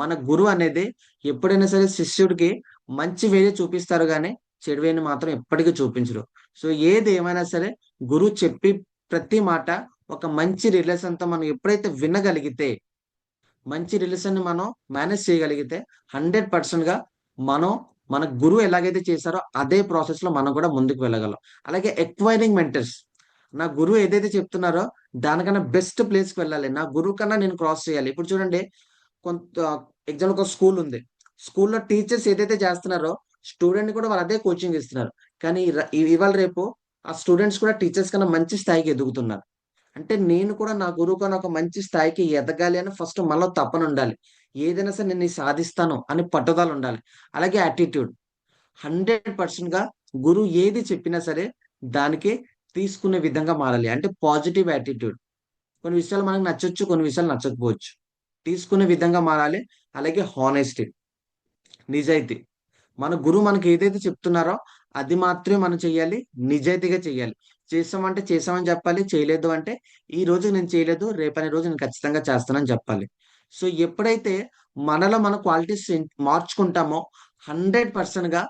మన గురువు అనేది ఎప్పుడైనా సరే శిష్యుడికి మంచి వేరే చూపిస్తారు కానీ చెడు వేని మాత్రం ఎప్పటికీ చూపించరు. సో ఏది ఏమైనా సరే గురువు చెప్పి ప్రతి మాట ఒక మంచి రిలేషన్ తో మనం ఎప్పుడైతే వినగలిగితే, మంచి రిలేషన్ ని మనం మేనేజ్ చేయగలిగితే 100% గా మనం మన గురువు ఎలాగైతే చేశారో అదే ప్రాసెస్ లో మనం కూడా ముందుకు వెళ్ళగలం. అలాగే ఎక్వైరింగ్ మెంటర్స్, నా గురువు ఏదైతే చెప్తున్నారో దానికన్నా బెస్ట్ ప్లేస్ కి వెళ్ళాలి, నా గురువు కన్నా నేను క్రాస్ చేయాలి. ఇప్పుడు చూడండి, కొంత ఎగ్జాంపుల్ ఒక స్కూల్ ఉంది, స్కూల్లో టీచర్స్ ఏదైతే చేస్తున్నారో స్టూడెంట్ కూడా వాళ్ళు అదే కోచింగ్ ఇస్తున్నారు, కానీ ఇవాళ రేపు ఆ స్టూడెంట్స్ కూడా టీచర్స్ కన్నా మంచి స్థాయికి ఎదుగుతున్నారు. అంటే నేను కూడా నా గురువు కన్నా ఒక మంచి స్థాయికి ఎదగాలి అని ఫస్ట్ మనలో తపన ఉండాలి, ఏదైనా సరే నేను ఇది సాధిస్తాను అని పట్టుదల ఉండాలి. అలాగే యాటిట్యూడ్, 100% గా గురువు ఏది చెప్పినా సరే దానికి తీసుకునే విధంగా మారాలి, అంటే పాజిటివ్ యాటిట్యూడ్. కొన్ని విషయాలు మనకు నచ్చొచ్చు, కొన్ని విషయాలు నచ్చకపోవచ్చు, తీసుకునే విధంగా మారాలి. అలాగే హానెస్టీ, నిజాయితీ, మన గురువు మనకి ఏదైతే చెప్తున్నారో అది మాత్రమే మనం చెయ్యాలి, నిజాయితీగా చెయ్యాలి. చేసామంటే చేసామని చెప్పాలి, చేయలేదు అంటే ఈ రోజు నేను చేయలేదు, రేపనే రోజు నేను ఖచ్చితంగా చేస్తానని చెప్పాలి. సో ఎప్పుడైతే మనలో మన క్వాలిటీస్ మార్చుకుంటామో 100% గా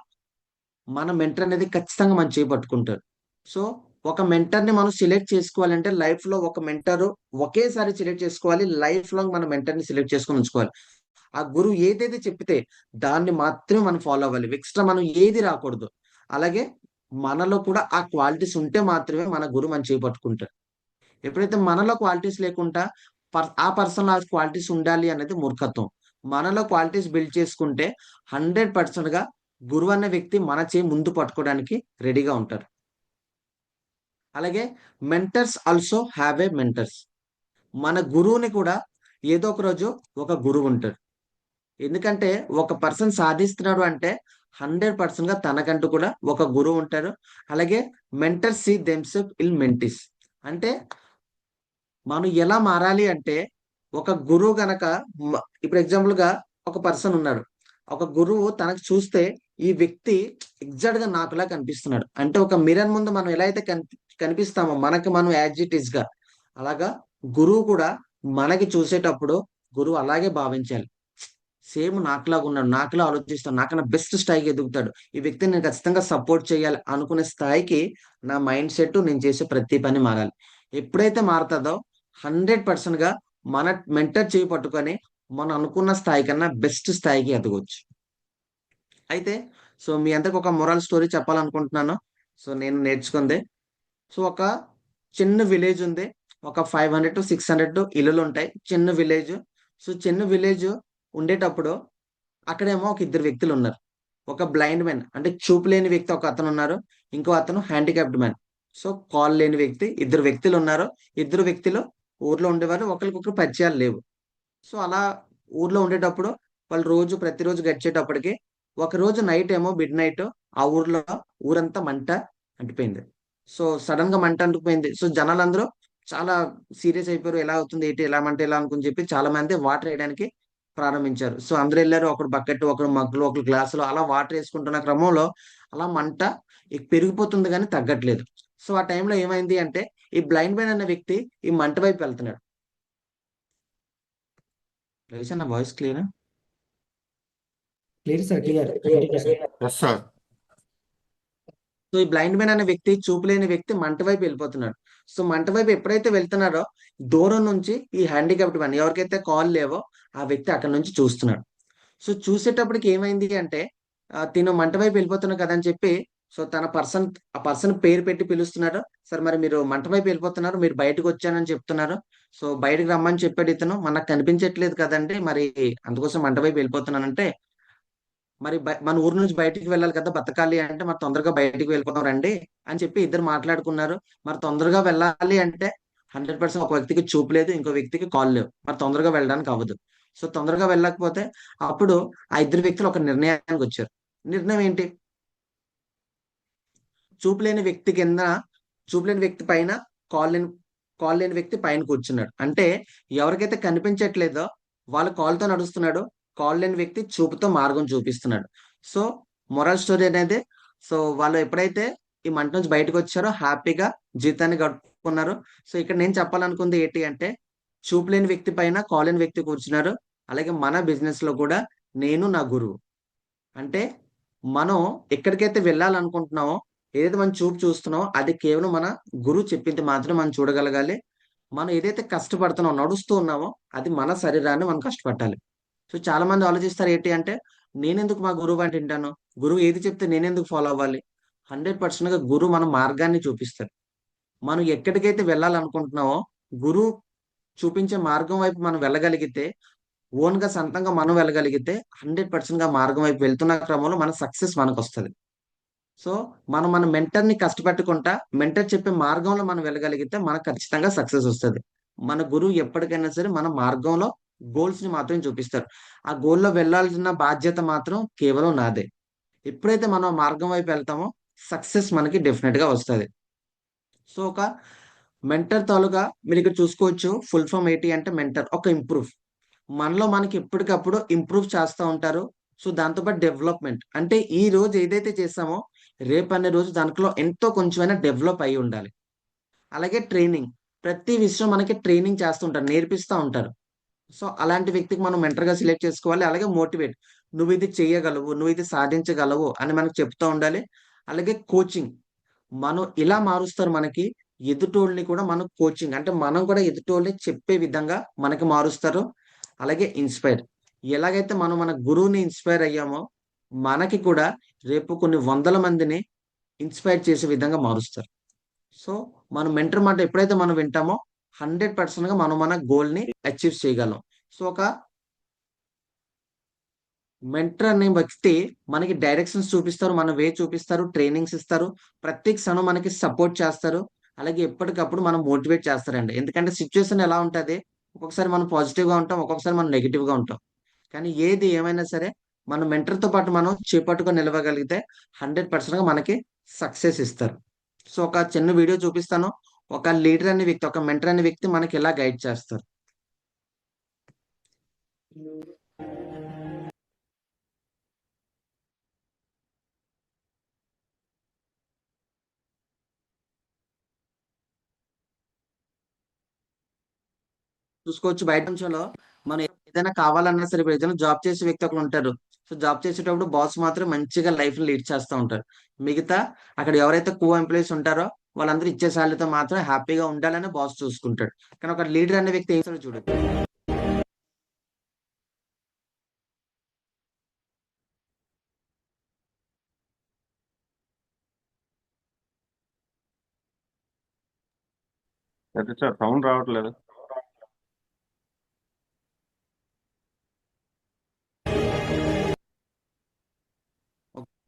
మన మెంటర్ అనేది ఖచ్చితంగా మనం చేపట్టుకుంటారు. సో ఒక మెంటర్ ని మనం సెలెక్ట్ చేసుకోవాలంటే లైఫ్ లో ఒక మెంటర్ ఒకేసారి సెలెక్ట్ చేసుకోవాలి, లైఫ్ లాంగ్ మన మెంటర్ ని సెలెక్ట్ చేసుకొని ఉంచుకోవాలి. ఆ గురువు ఏదైతే చెప్తే దాన్ని మాత్రమే మనం ఫాలో అవ్వాలి, ఎక్స్ట్రా మనం ఏది రాకూడదు. అలాగే మనలో కూడా ఆ క్వాలిటీస్ ఉంటే మాత్రమే మన గురువు మనం చేపట్టుకుంటారు. ఎప్పుడైతే మనలో క్వాలిటీస్ లేకుండా ఆ పర్సన్ ఆ క్వాలిటీస్ ఉండాలి అనేది మూర్ఖత్వం. మనలో క్వాలిటీస్ బిల్డ్ చేసుకుంటే 100% గా గురువు అనే వ్యక్తి మన చేయి ముందు పట్టుకోవడానికి రెడీగా ఉంటారు. అలాగే mentors also have a mentors, మన గురువుని కూడా ఏదో ఒక రోజు ఒక గురువు ఉంటాడు. ఎందుకంటే ఒక పర్సన్ సాధిస్తున్నాడు అంటే 100% గా తనకంటూ కూడా ఒక గురువు ఉంటారు. అలాగే mentors see themselves in mentees, అంటే మనం ఎలా మారాలి అంటే ఒక గురువు గనక ఇప్పుడు ఎగ్జాంపుల్ గా ఒక పర్సన్ ఉన్నాడు, ఒక గురువు తనకు చూస్తే ఈ వ్యక్తి ఎగ్జాక్ట్ గా నాకులా కనిపిస్తున్నాడు అంటే ఒక మిర్రర్ ముందు మనం ఎలా అయితే కనిపిస్తామో మనకి మనం యాజ్ ఇట్ ఈస్ గా, అలాగా గురువు కూడా మనకి చూసేటప్పుడు గురువు అలాగే భావించాలి, సేమ్ నాకులాగా ఉన్నాడు, నాకులా ఆలోచిస్తాడు, నాకన్నా బెస్ట్ స్థాయికి ఎదుగుతాడు, ఈ వ్యక్తిని నేను ఖచ్చితంగా సపోర్ట్ చేయాలి అనుకునే స్థాయికి నా మైండ్ సెట్ నేను చేసే ప్రతి పని మారాలి. ఎప్పుడైతే మారుతుందో 100% గా మన మెంటర్ చేయి పట్టుకొని మనం అనుకున్న స్థాయి కన్నా బెస్ట్ స్థాయికి ఎదగవచ్చు. అయితే సో మీ అందరికి ఒక మొరల్ స్టోరీ చెప్పాలనుకుంటున్నాను. సో నేను నేర్చుకుంది, సో ఒక చిన్న విలేజ్ ఉంది, ఒక 500 to 600 ఇల్లులు ఉంటాయి, చిన్న విలేజ్. సో చిన్న విలేజ్ ఉండేటప్పుడు అక్కడేమో ఒక ఇద్దరు వ్యక్తులు ఉన్నారు, ఒక బ్లైండ్ మ్యాన్ అంటే చూపు లేని వ్యక్తి ఒక అతను ఉన్నారు, ఇంకో అతను హ్యాండిక్యాప్డ్ మ్యాన్. సో కాల్ లేని వ్యక్తి, ఇద్దరు వ్యక్తులు ఉన్నారు. ఇద్దరు వ్యక్తులు ఊర్లో ఉండేవారు, ఒకరికొకరు పరిచయాలు లేవు. సో అలా ఊర్లో ఉండేటప్పుడు వాళ్ళు ప్రతిరోజు గడిచేటప్పటికి ఒక రోజు నైట్ ఏమో మిడ్ నైట్ ఆ ఊర్లో ఊరంతా మంట అంటిపోయింది. సో సడన్ గా మంట అంటుకుపోయింది. సో జనాలందరూ చాలా సీరియస్ అయిపోయారు. ఎలా అవుతుంది ఏంటి, ఎలా అంటే ఎలా అనుకుని చెప్పి చాలా మంది వాటర్ వేయడానికి ప్రారంభించారు. సో అందరూ వెళ్ళారు. ఒకరు బకెట్, ఒకరు మగ్గులు, ఒకరు గ్లాసులు అలా వాటర్ వేసుకుంటున్న క్రమంలో అలా మంట పెరిగిపోతుంది కానీ తగ్గట్లేదు. సో ఆ టైంలో ఏమైంది అంటే ఈ బ్లైండ్ మ్యాన్ అనే వ్యక్తి ఈ మంట వైపు వెళ్తున్నాడు. రవిశ, నా వాయిస్ క్లియరా? Clear sir, clear. Yes sir. So ఈ బ్లైండ్ మ్యాన్ అనే వ్యక్తి, చూపు లేని వ్యక్తి మంట వైపు వెళ్ళిపోతున్నాడు. సో మంట వైపు ఎప్పుడైతే వెళ్తున్నాడో దూరం నుంచి ఈ హ్యాండిక్యాప్డ్ మ్యాన్, ఎవరికైతే కాల్ లేవో ఆ వ్యక్తి అక్కడ నుంచి చూస్తున్నాడు. సో చూసేటప్పటికి ఏమైంది అంటే తిను మంట వైపు వెళ్ళిపోతున్నాడు కదా అని చెప్పి సో ఆ పర్సన్ పేరు పెట్టి పిలుస్తున్నాడు. సార్ మరి మీరు మంట వైపు వెళ్ళిపోతున్నారు, మీరు బయటకు వచ్చానని చెప్తున్నారు. సో బయటకు రమ్మని చెప్పాడు ఇతను. మనకు కనిపించట్లేదు కదండి, మరి అందుకోసం మంట వైపు వెళ్ళిపోతున్నానంటే మరి మన ఊరు నుంచి బయటికి వెళ్ళాలి కదా, బతకాలి అంటే మరి తొందరగా బయటికి వెళ్ళిపోతాం రండి అని చెప్పి ఇద్దరు మాట్లాడుకున్నారు. మరి తొందరగా వెళ్ళాలి అంటే 100% ఒక వ్యక్తికి చూపు లేదు, ఇంకో వ్యక్తికి కాల్ లేవు, మరి తొందరగా వెళ్ళడానికి అవ్వదు. సో తొందరగా వెళ్ళకపోతే అప్పుడు ఆ ఇద్దరు వ్యక్తులు ఒక నిర్ణయానికి వచ్చారు. నిర్ణయం ఏంటి? చూపు లేని వ్యక్తి కింద, చూపు లేని వ్యక్తి పైన, కాల్ లేని వ్యక్తి పైన కూర్చున్నాడు. అంటే ఎవరికైతే కనిపించట్లేదో వాళ్ళు కాల్తో నడుస్తున్నాడు, కాల్ లేని వ్యక్తి చూపుతో మార్గం చూపిస్తున్నాడు. సో మొరల్ స్టోరీ అనేది, సో వాళ్ళు ఎప్పుడైతే ఈ మంట నుంచి బయటకు వచ్చారో హ్యాపీగా జీవితాన్ని గడుపుకున్నారు. సో ఇక్కడ నేను చెప్పాలనుకుంది ఏంటి అంటే చూపు లేని వ్యక్తి పైన కాల్ లేని వ్యక్తి కూర్చున్నారు. అలాగే మన బిజినెస్ లో కూడా నేను నా గురువు, అంటే మనం ఎక్కడికైతే వెళ్ళాలనుకుంటున్నామో, ఏదైతే మనం చూపు చూస్తున్నామో అది కేవలం మన గురువు చెప్పింది మాత్రం మనం చూడగలగాలి. మనం ఏదైతే కష్టపడుతున్నామో, నడుస్తూ ఉన్నామో అది మన శరీరాన్ని మనం కష్టపడాలి. సో చాలా మంది ఆలోచిస్తారు ఏంటి అంటే నేనెందుకు మా గురువు అంటే వింటాను, గురువు ఏది చెప్తే నేనెందుకు ఫాలో అవ్వాలి? 100% గా గురువు మన మార్గాన్ని చూపిస్తాడు. మనం ఎక్కడికైతే వెళ్ళాలనుకుంటున్నామో గురువు చూపించే మార్గం వైపు మనం వెళ్ళగలిగితే, ఓన్ గా సొంతంగా మనం వెళ్ళగలిగితే 100% గా మార్గం వైపు వెళ్తున్న క్రమంలో మన సక్సెస్ మనకు వస్తుంది. సో మన మెంటర్ ని కష్టపెట్టుకుంటా మెంటర్ చెప్పే మార్గంలో మనం వెళ్ళగలిగితే మనకు ఖచ్చితంగా సక్సెస్ వస్తుంది. మన గురువు ఎప్పటికైనా సరే మన మార్గంలో గోల్స్ ని మాత్రం చూపిస్తారు. ఆ గోల్లో వెళ్ళాల్సిన బాధ్యత మాత్రం కేవలం నాదే. ఎప్పుడైతే మనం ఆ మార్గం వైపు వెళ్తామో సక్సెస్ మనకి డెఫినెట్ గా వస్తుంది. సో ఒక మెంటర్ తాలూగా మీరు ఇక్కడ చూసుకోవచ్చు. ఫుల్ ఫామ్ ఏంటి అంటే మెంటర్ ఒక ఇంప్రూవ్, మనలో మనకి ఎప్పటికప్పుడు ఇంప్రూవ్ చేస్తూ ఉంటారు. సో దాంతోపాటు డెవలప్మెంట్, అంటే ఈ రోజు ఏదైతే చేస్తామో రేపు అనే రోజు దాంట్లో ఎంతో కొంచెమైనా డెవలప్ అయి ఉండాలి. అలాగే ట్రైనింగ్, ప్రతి విషయం మనకి ట్రైనింగ్ చేస్తూ ఉంటారు, నేర్పిస్తూ ఉంటారు. సో అలాంటి వ్యక్తికి మనం మెంటర్ గా సెలెక్ట్ చేసుకోవాలి. అలాగే మోటివేట్, నువ్వు ఇది చేయగలవు, నువ్వు ఇది సాధించగలవు అని మనకు చెప్తూ ఉండాలి. అలాగే కోచింగ్, మనం ఇలా మారుస్తారు మనకి ఎదుటోళ్ళని కూడా మనం కోచింగ్, అంటే మనం కూడా ఎదుటోళ్ళని చెప్పే విధంగా మనకి మారుస్తారు. అలాగే ఇన్స్పైర్, ఎలాగైతే మనం మన గురువుని ఇన్స్పైర్ అయ్యామో మనకి కూడా రేపు కొన్ని వందల మందిని ఇన్స్పైర్ చేసే విధంగా మారుస్తారు. సో మన మెంటర్ మాట ఎప్పుడైతే మనం వింటామో 100% గా మనం మన గోల్ ని అచీవ్ చేయగలం. సో ఒక మెంటర్ అనే వ్యక్తి మనకి డైరెక్షన్స్ చూపిస్తారు, మన వే చూపిస్తారు, ట్రైనింగ్స్ ఇస్తారు, ప్రతి క్షణం మనకి సపోర్ట్ చేస్తారు. అలాగే ఎప్పటికప్పుడు మనం మోటివేట్ చేస్తారండి. ఎందుకంటే సిచ్యువేషన్ ఎలా ఉంటుంది, ఒక్కొక్కసారి మనం పాజిటివ్ గా ఉంటాం, ఒక్కొక్కసారి మనం నెగిటివ్ గా ఉంటాం. కానీ ఏది ఏమైనా సరే మన మెంటర్ తో పాటు మనం చేపట్టుకొని నిలవగలిగితే 100% గా మనకి సక్సెస్ ఇస్తారు. సో ఒక చిన్న వీడియో చూపిస్తాను. ఒక లీడర్ అనే వ్యక్తి, ఒక మెంటర్ అనే వ్యక్తి మనకి ఎలా గైడ్ చేస్తారు. చూసుకోవచ్చు బయట నుంచో మనం ఏదైనా కావాలన్నా సరే, ఇప్పుడు ఏదైనా జాబ్ చేసే వ్యక్తి ఒకరు ఉంటారు. సో జాబ్ చేసేటప్పుడు బాస్ మాత్రం మంచిగా లైఫ్ ని లీడ్ చేస్తూ ఉంటారు. మిగతా అక్కడ ఎవరైతే కో ఎంప్లాయీస్ ఉంటారో వాళ్ళందరూ ఇచ్చే శాలరీతో మాత్రం హ్యాపీగా ఉండాలని బాస్ చూసుకుంటాడు. కానీ ఒక లీడర్ అనే వ్యక్తి ఏం చేస్తాడో చూడండి. అయితే సార్ సౌండ్ రావట్లేదు.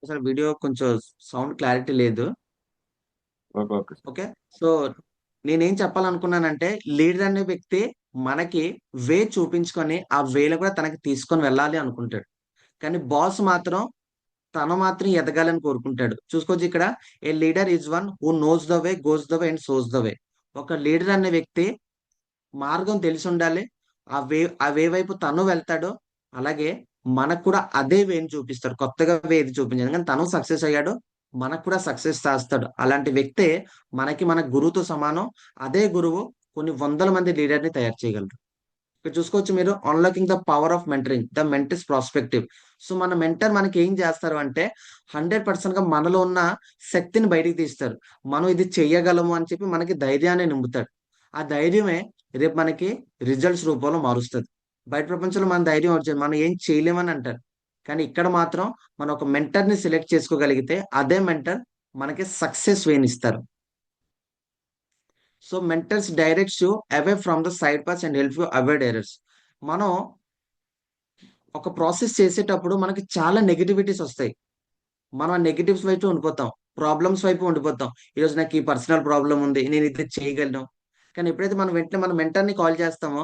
ఒకసారి వీడియో కొంచెం సౌండ్ క్లారిటీ లేదు. Okay okay sir. Okay, so నేనేం చెప్పాలనుకున్నానంటే లీడర్ అనే వ్యక్తి మనకి వే చూపించుకొని ఆ వేలో కూడా తనకి తీసుకొని వెళ్ళాలి అనుకుంటాడు. కానీ బాస్ మాత్రం తను మాత్రం ఎదగాలని కోరుకుంటాడు. చూసుకోవచ్చు ఇక్కడ, a leader is one who knows the way, goes the way and shows the way. ఒక లీడర్ అనే వ్యక్తి మార్గం తెలిసి ఉండాలి. ఆ వే వైపు తను వెళ్తాడు. అలాగే మనకు కూడా అదే వేని చూపిస్తాడు. కొత్తగా వే ఏది చూపించాడు కానీ తను సక్సెస్ అయ్యాడు. మనకు కూడా సక్సెస్ చేస్తాడు. అలాంటి వ్యక్తే మన గురువుతో సమానం. అదే గురువు కొన్ని వందల మంది లీడర్ని తయారు చేయగలరు. ఇక్కడ చూసుకోవచ్చు మీరు, unlocking the power of mentoring the mentors prospective. So మన మెంటర్ మనకి ఏం చేస్తారు అంటే 100% గా మనలో ఉన్న శక్తిని బయటికి తీస్తారు. మనం ఇది చెయ్యగలము అని చెప్పి మనకి ధైర్యాన్ని నింపుతాడు. ఆ ధైర్యమే రేపు మనకి రిజల్ట్స్ రూపంలో మారుస్తుంది. బయట ప్రపంచంలో మన ధైర్యం వచ్చేది మనం ఏం చేయలేమని అంటారు. కానీ ఇక్కడ మాత్రం మనం ఒక మెంటర్ ని సెలెక్ట్ చేసుకోగలిగితే అదే మెంటర్ మనకి సక్సెస్ వేనిస్తారు. So mentors directs you away from the side pass and help you avoid errors. మనం ఒక ప్రాసెస్ చేసేటప్పుడు మనకి చాలా నెగిటివిటీస్ వస్తాయి. మనం ఆ నెగిటివ్స్ వైపు ఉండిపోతాం, ప్రాబ్లమ్స్ వైపు ఉండిపోతాం. ఈరోజు నాకు ఈ పర్సనల్ ప్రాబ్లం ఉంది, నేను ఇది చేయగలను. కానీ ఎప్పుడైతే మనం వెంటనే మన మెంటర్ని కాల్ చేస్తామో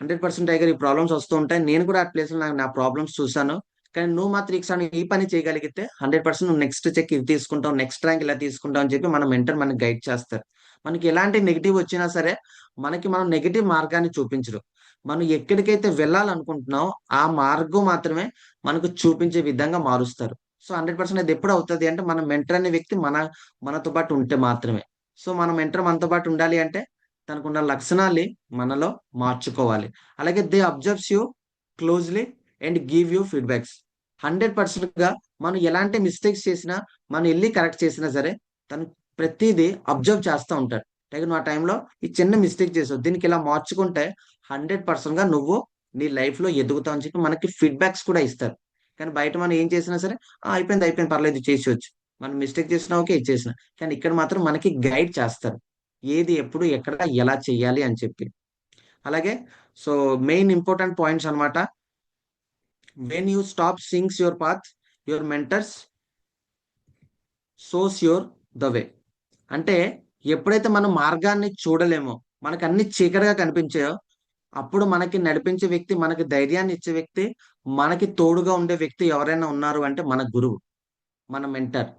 100% టైగర్ ఈ ప్రాబ్లమ్స్ వస్తూ ఉంటాయి, నేను కూడా ఆ ప్లేస్ లో నా ప్రాబ్లమ్స్ చూసాను, కానీ నువ్వు మాత్రం ఈ పని చేయగలిగితే 100% నువ్వు నెక్స్ట్ చెక్ ఇది తీసుకుంటావు, నెక్స్ట్ ర్యాంక్ ఇలా తీసుకుంటావు అని చెప్పి మన మెంటర్ మనకి గైడ్ చేస్తారు. మనకి ఎలాంటి నెగిటివ్ వచ్చినా సరే మనం నెగిటివ్ మార్గాన్ని చూపించరు. మనం ఎక్కడికైతే వెళ్ళాలనుకుంటున్నామో ఆ మార్గం మాత్రమే మనకు చూపించే విధంగా మారుస్తారు. సో 100% అది ఎప్పుడు అవుతుంది అంటే మన మెంటర్ అనే వ్యక్తి మనతో పాటు ఉంటే మాత్రమే. సో మన మెంటర్ మనతో పాటు ఉండాలి అంటే తనకున్న లక్షణాల్ని మనలో మార్చుకోవాలి. అలాగే they absorbs you closely and give you feedbacks. 100% గా మనం ఎలాంటి మిస్టేక్స్ చేసినా, మనం వెళ్ళి కరెక్ట్ చేసినా సరే తను ప్రతిదీ అబ్జర్వ్ చేస్తూ ఉంటాడు. అలాగే నువ్వు ఆ టైంలో ఈ చిన్న మిస్టేక్ చేసావు, దీనికి ఇలా మార్చుకుంటే 100% గా నువ్వు నీ లైఫ్ లో ఎదుగుతావు అని చెప్పి మనకి ఫీడ్బ్యాక్స్ కూడా ఇస్తారు. కానీ బయట మనం ఏం చేసినా సరే అయిపోయింది పర్లేదు చేసేవచ్చు, మనం మిస్టేక్ చేసినా ఓకే ఇచ్చేసిన. కానీ ఇక్కడ మాత్రం మనకి గైడ్ చేస్తారు ఏది ఎప్పుడు ఎక్కడ ఎలా చెయ్యాలి అని చెప్పి. అలాగే సో మెయిన్ ఇంపార్టెంట్ పాయింట్స్ అన్నమాట. When you stop sings your path, your mentors shows your the way. అంటే ఎప్పుడైతే మనం మార్గాన్ని చూడలేమో, మనకు అన్ని చీకటిగా కనిపించాయో, అప్పుడు మనకి నడిపించే వ్యక్తి, మనకి ధైర్యాన్ని ఇచ్చే వ్యక్తి, మనకి తోడుగా ఉండే వ్యక్తి ఎవరైనా ఉన్నారు అంటే మన గురువు, మన మెంటర్.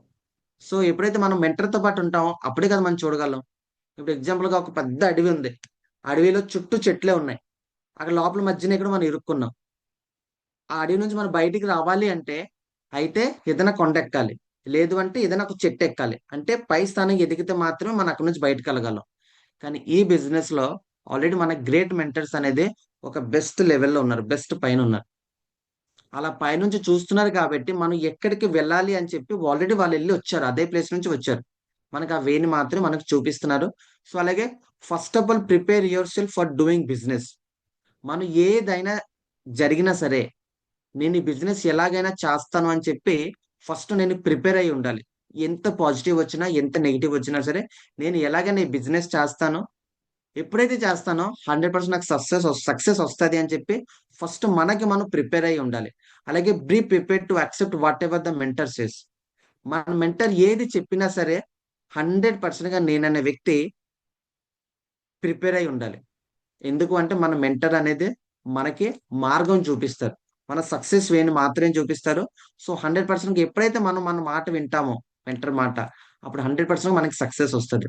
సో ఎప్పుడైతే మనం మెంటర్తో పాటు ఉంటామో అప్పుడే కదా మనం చూడగలం. ఇప్పుడు ఎగ్జాంపుల్ గా ఒక పెద్ద అడవి ఉంది, అడవిలో చుట్టూ చెట్లే ఉన్నాయి, అక్కడ లోపల మధ్యన ఇక్కడ మనం ఇరుక్కున్నాం. ఆ అడవి నుంచి మనం బయటికి రావాలి అంటే అయితే ఏదైనా కొండ ఎక్కాలి, లేదు అంటే ఏదైనా ఒక చెట్టు ఎక్కాలి. అంటే పై స్థానం ఎదిగితే మాత్రమే మనం అక్కడ నుంచి బయటకు వెళ్ళగలం. కానీ ఈ బిజినెస్ లో ఆల్రెడీ మన గ్రేట్ మెంటర్స్ అనేది ఒక బెస్ట్ లెవెల్లో ఉన్నారు, బెస్ట్ పైన ఉన్నారు. అలా పైనుంచి చూస్తున్నారు కాబట్టి మనం ఎక్కడికి వెళ్ళాలి అని చెప్పి ఆల్రెడీ వాళ్ళు వెళ్ళి వచ్చారు, అదే ప్లేస్ నుంచి వచ్చారు. మనకు ఆ వేని మాత్రమే మనకు చూపిస్తున్నారు. సో అలాగే first of oil prepare your self for doing business. మనం ఏదైనా జరిగినా సరే నేను ఈ బిజినెస్ ఎలాగైనా చేస్తాను అని చెప్పి ఫస్ట్ నేను ప్రిపేర్ అయి ఉండాలి. ఎంత పాజిటివ్ వచ్చినా ఎంత నెగిటివ్ వచ్చినా సరే నేను ఎలాగైనా ఈ బిజినెస్ చేస్తాను, ఎప్పుడైతే చేస్తానో 100% నాకు సక్సెస్ వస్తుంది అని చెప్పి ఫస్ట్ మనకి మనం ప్రిపేర్ అయి ఉండాలి. అలాగే be prepare to accept what the mentor says. మన మెంటర్ ఏది చెప్పినా సరే 100% గా నేననే వ్యక్తి ప్రిపేర్ అయి ఉండాలి. ఎందుకు అంటే మన మెంటర్ అనేది మనకి మార్గం చూపిస్తారు, మన సక్సెస్ వేని మాత్రమే చూపిస్తారు. సో 100% ఎప్పుడైతే మనం మన మాట వింటామో మెంటర్ మాట, అప్పుడు 100% మనకి సక్సెస్ వస్తుంది.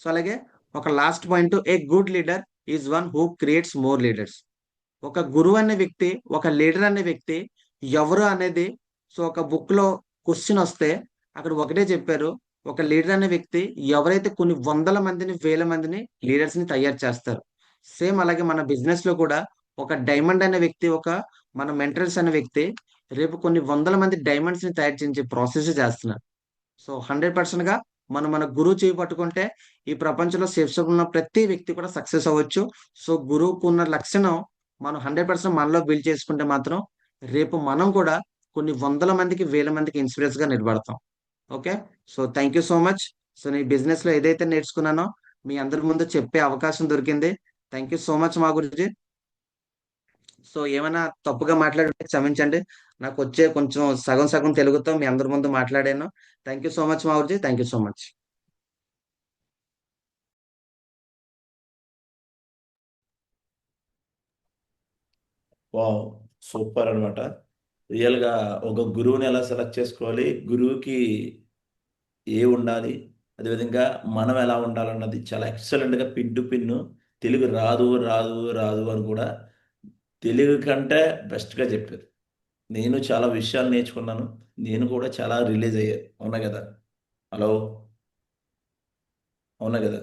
సో అలాగే ఒక last point, a good leader is one who creates more leaders. ఒక గురువు అనే వ్యక్తి, ఒక లీడర్ అనే వ్యక్తి ఎవరు అనేది, సో ఒక బుక్ లో క్వశ్చన్ వస్తే అక్కడ ఒకటే చెప్పారు, ఒక లీడర్ అనే వ్యక్తి ఎవరైతే కొన్ని వందల మందిని, వేల మందిని లీడర్స్ ని తయారు చేస్తారు. సేమ్ అలాగే మన బిజినెస్ లో కూడా ఒక డైమండ్ అనే వ్యక్తి, మన మెంటర్స్ అనే వ్యక్తి రేపు కొన్ని వందల మంది డైమండ్స్ ని తయారు చేసే ప్రాసెస్ చేస్తున్నారు. సో 100% గా మన గురువు చేయి పట్టుకుంటే ఈ ప్రపంచంలో సేఫ్ ఉన్న ప్రతి వ్యక్తి కూడా సక్సెస్ అవ్వచ్చు. సో గురువుకు ఉన్న లక్షణం మనం 100% మనలో బిల్డ్ చేసుకుంటే మాత్రం రేపు మనం కూడా కొన్ని వందల మందికి, వేల మందికి ఇన్స్పిరెన్స్ గా నిలబడతాం. Okay, so thank you so much. So నేను బిజినెస్ లో ఏదైతే నేర్చుకున్నానో మీ అందరి ముందు చెప్పే అవకాశం దొరికింది. థ్యాంక్ యూ సో మచ్ మా గురుజీ. సో ఏమైనా తప్పుగా మాట్లాడితే క్షమించండి, నాకు వచ్చే కొంచెం సగం సగం తెలుగుతో మీ అందరి ముందు మాట్లాడాను. థ్యాంక్ యూ సో మచ్ మా Guruji, thank you so much. Wow, super అనమాట. రియల్గా ఒక గురువుని ఎలా సెలెక్ట్ చేసుకోవాలి, గురువుకి ఏ ఉండాలి, అదేవిధంగా మనం ఎలా ఉండాలన్నది చాలా ఎక్సలెంట్గా పిన్ టు పిన్ తెలుగు రాదు రాదు రాదు అని కూడా తెలుగు కంటే బెస్ట్గా చెప్పారు. నేను చాలా విషయాలు నేర్చుకున్నాను. నేను కూడా చాలా రిలీజ్ అయ్యాను. అవునా కదా? హలో, అవునా కదా?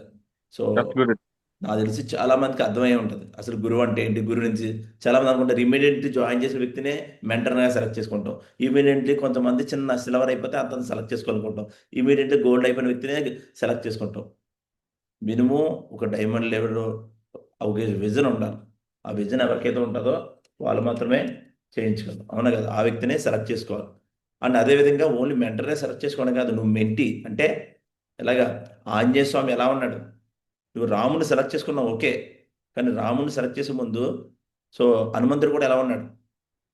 So Yes, Guruji. నాకు తెలిసి చాలా మందికి అర్థమై ఉంటుంది అసలు గురువు అంటే ఏంటి. గురువు నుంచి చాలా మంది అనుకుంటారు ఇమీడియట్లీ జాయిన్ చేసిన వ్యక్తినే మెంటర్గా సెలెక్ట్ చేసుకుంటాం. ఇమీడియట్లీ కొంతమంది చిన్న సిల్వర్ అయిపోతే అతను సెలెక్ట్ చేసుకోవాలనుకుంటాం. ఇమీడియట్లీ గోల్డ్ అయిపోయిన వ్యక్తినే సెలెక్ట్ చేసుకుంటాం. మినిమం ఒక డైమండ్ లెవెల్ ఒక విజన్ ఉండాలి. ఆ విజన్ ఎవరికైతే ఉంటుందో వాళ్ళు మాత్రమే చేయించుకోవాలి. అవునా కదా? ఆ వ్యక్తినే సెలెక్ట్ చేసుకోవాలి. అండ్ అదేవిధంగా ఓన్లీ మెంటర్నే సెలెక్ట్ చేసుకోవడం కాదు, నువ్వు మెంటీ అంటే ఎలాగా ఆంజనేయ స్వామి ఎలా ఉన్నాడు, నువ్వు రాముని సెలెక్ట్ చేసుకున్నావు ఓకే, కానీ రాముని సెలెక్ట్ చేసే ముందు సో హనుమంతుడు కూడా ఎలా ఉన్నాడు?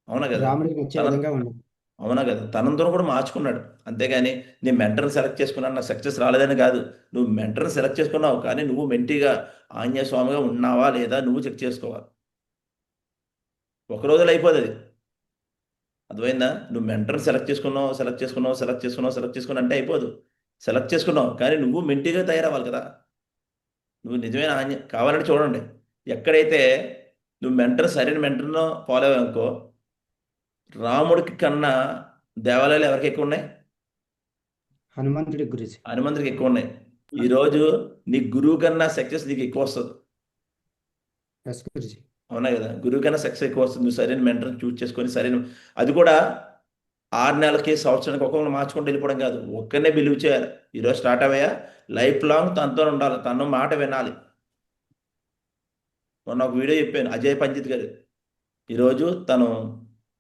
అవునా కదా? రాముడికి నచ్చే తన విధంగా ఉండదు. అవునా కదా? తనంతో కూడా మార్చుకున్నాడు. అంతేగాని నేను మెంటర్ని సెలెక్ట్ చేసుకున్నాను నాకు సక్సెస్ రాలేదని కాదు. నువ్వు మెంటర్ని సెలెక్ట్ చేసుకున్నావు కానీ నువ్వు మెంటీగా ఆంజనేయ స్వామిగా ఉన్నావా లేదా నువ్వు చెక్ చేసుకోవాలి. ఒక రోజులో అయిపోదు అది. అర్థమైందా? నువ్వు మెంటర్ని సెలెక్ట్ చేసుకున్నావు అంటే అయిపోదు. సెలెక్ట్ చేసుకున్నావు కానీ నువ్వు మెంటీగా తయారవ్వాలి కదా. నువ్వు నిజమైన కావాలంటే చూడండి, ఎక్కడైతే నువ్వు సరైన మెంటర్ను ఫాలో అయ్యావనుకో, రాముడికి కన్నా దేవాలయాలు ఎవరికి ఎక్కువ ఉన్నాయి? హనుమంతుడి గురించి హనుమంతుడికి ఎక్కువ ఉన్నాయి. ఈరోజు నీ గురువు కన్నా సక్సెస్ నీకు ఎక్కువ వస్తుంది. ఎస్ గురుజీ. అవునా కదా? గురువు కన్నా సక్సెస్ ఎక్కువ వస్తుంది. నువ్వు సరైన మెంటర్ని చూస్ చేసుకొని సరైన, అది కూడా 6 నెలలకి సంవత్సరానికి ఒక్కొక్కరు మార్చుకుంటూ వెళ్ళిపోవడం కాదు, ఒక్కనే బిలీవ్ చేయాలి. ఈరోజు స్టార్ట్ అవ్వయా లైఫ్ లాంగ్ తనతో ఉండాలి, తన మాట వినాలి. మొన్న ఒక వీడియో చెప్పాను, అజయ్ పండిత్ గారు. ఈరోజు తను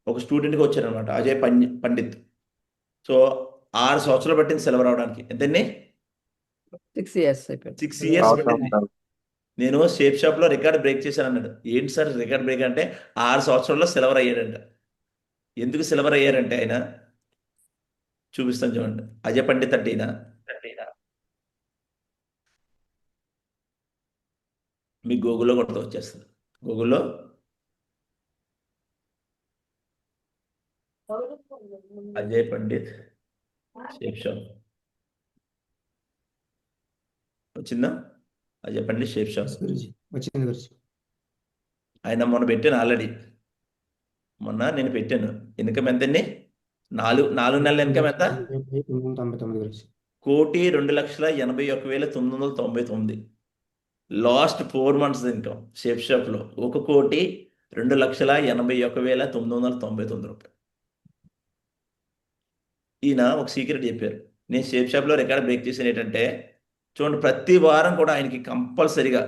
ఒక స్టూడెంట్గా వచ్చారనమాట, అజయ్ పండిత్. సో 6 సంవత్సరాలు పట్టింది సిల్వర్ అవడానికి. ఎంతండి? 6 years అయిపోయింది. 6 years Awesome, పట్టింది. sir. నేను షేప్ షాప్లో రికార్డ్ బ్రేక్ చేశాను అన్నాడు. ఏంటి సార్ రికార్డ్ బ్రేక్ అంటే 6 సంవత్సరాల్లో సిల్వర్ అయ్యాడంట. ఎందుకు సిల్వర్ అయ్యారంటే ఆయన చూపిస్తాను చూడండి. అజయ్ పండిత్ అంటే ఈయన మీ గూగుల్లో కొడితే వచ్చేస్తుంది. గూగుల్లో అజయ్ పండిత్ షేప్ షాప్ వచ్చిందా? Ajay Pandit shape shop yes guruji. వచ్చింది గురుజీ. ఆయన మొన్న పెట్టాను ఆల్రెడీ. మొన్న నేను పెట్టాను. ఇన్కమ్ ఎంతండి? 4 నెలల ఇన్కమ్ ఎంత? 999 Guruji. 1,81,999. Last 4 months income shape షాప్లో 1,02,81,999 రూపాయలు. ఈయన ఒక సీక్రెట్ చెప్పారు. నేను షేప్ షాప్లో రికార్డ్ బ్రేక్ చేసిన ఏంటంటే చూడండి, ప్రతి వారం కూడా ఆయనకి కంపల్సరిగా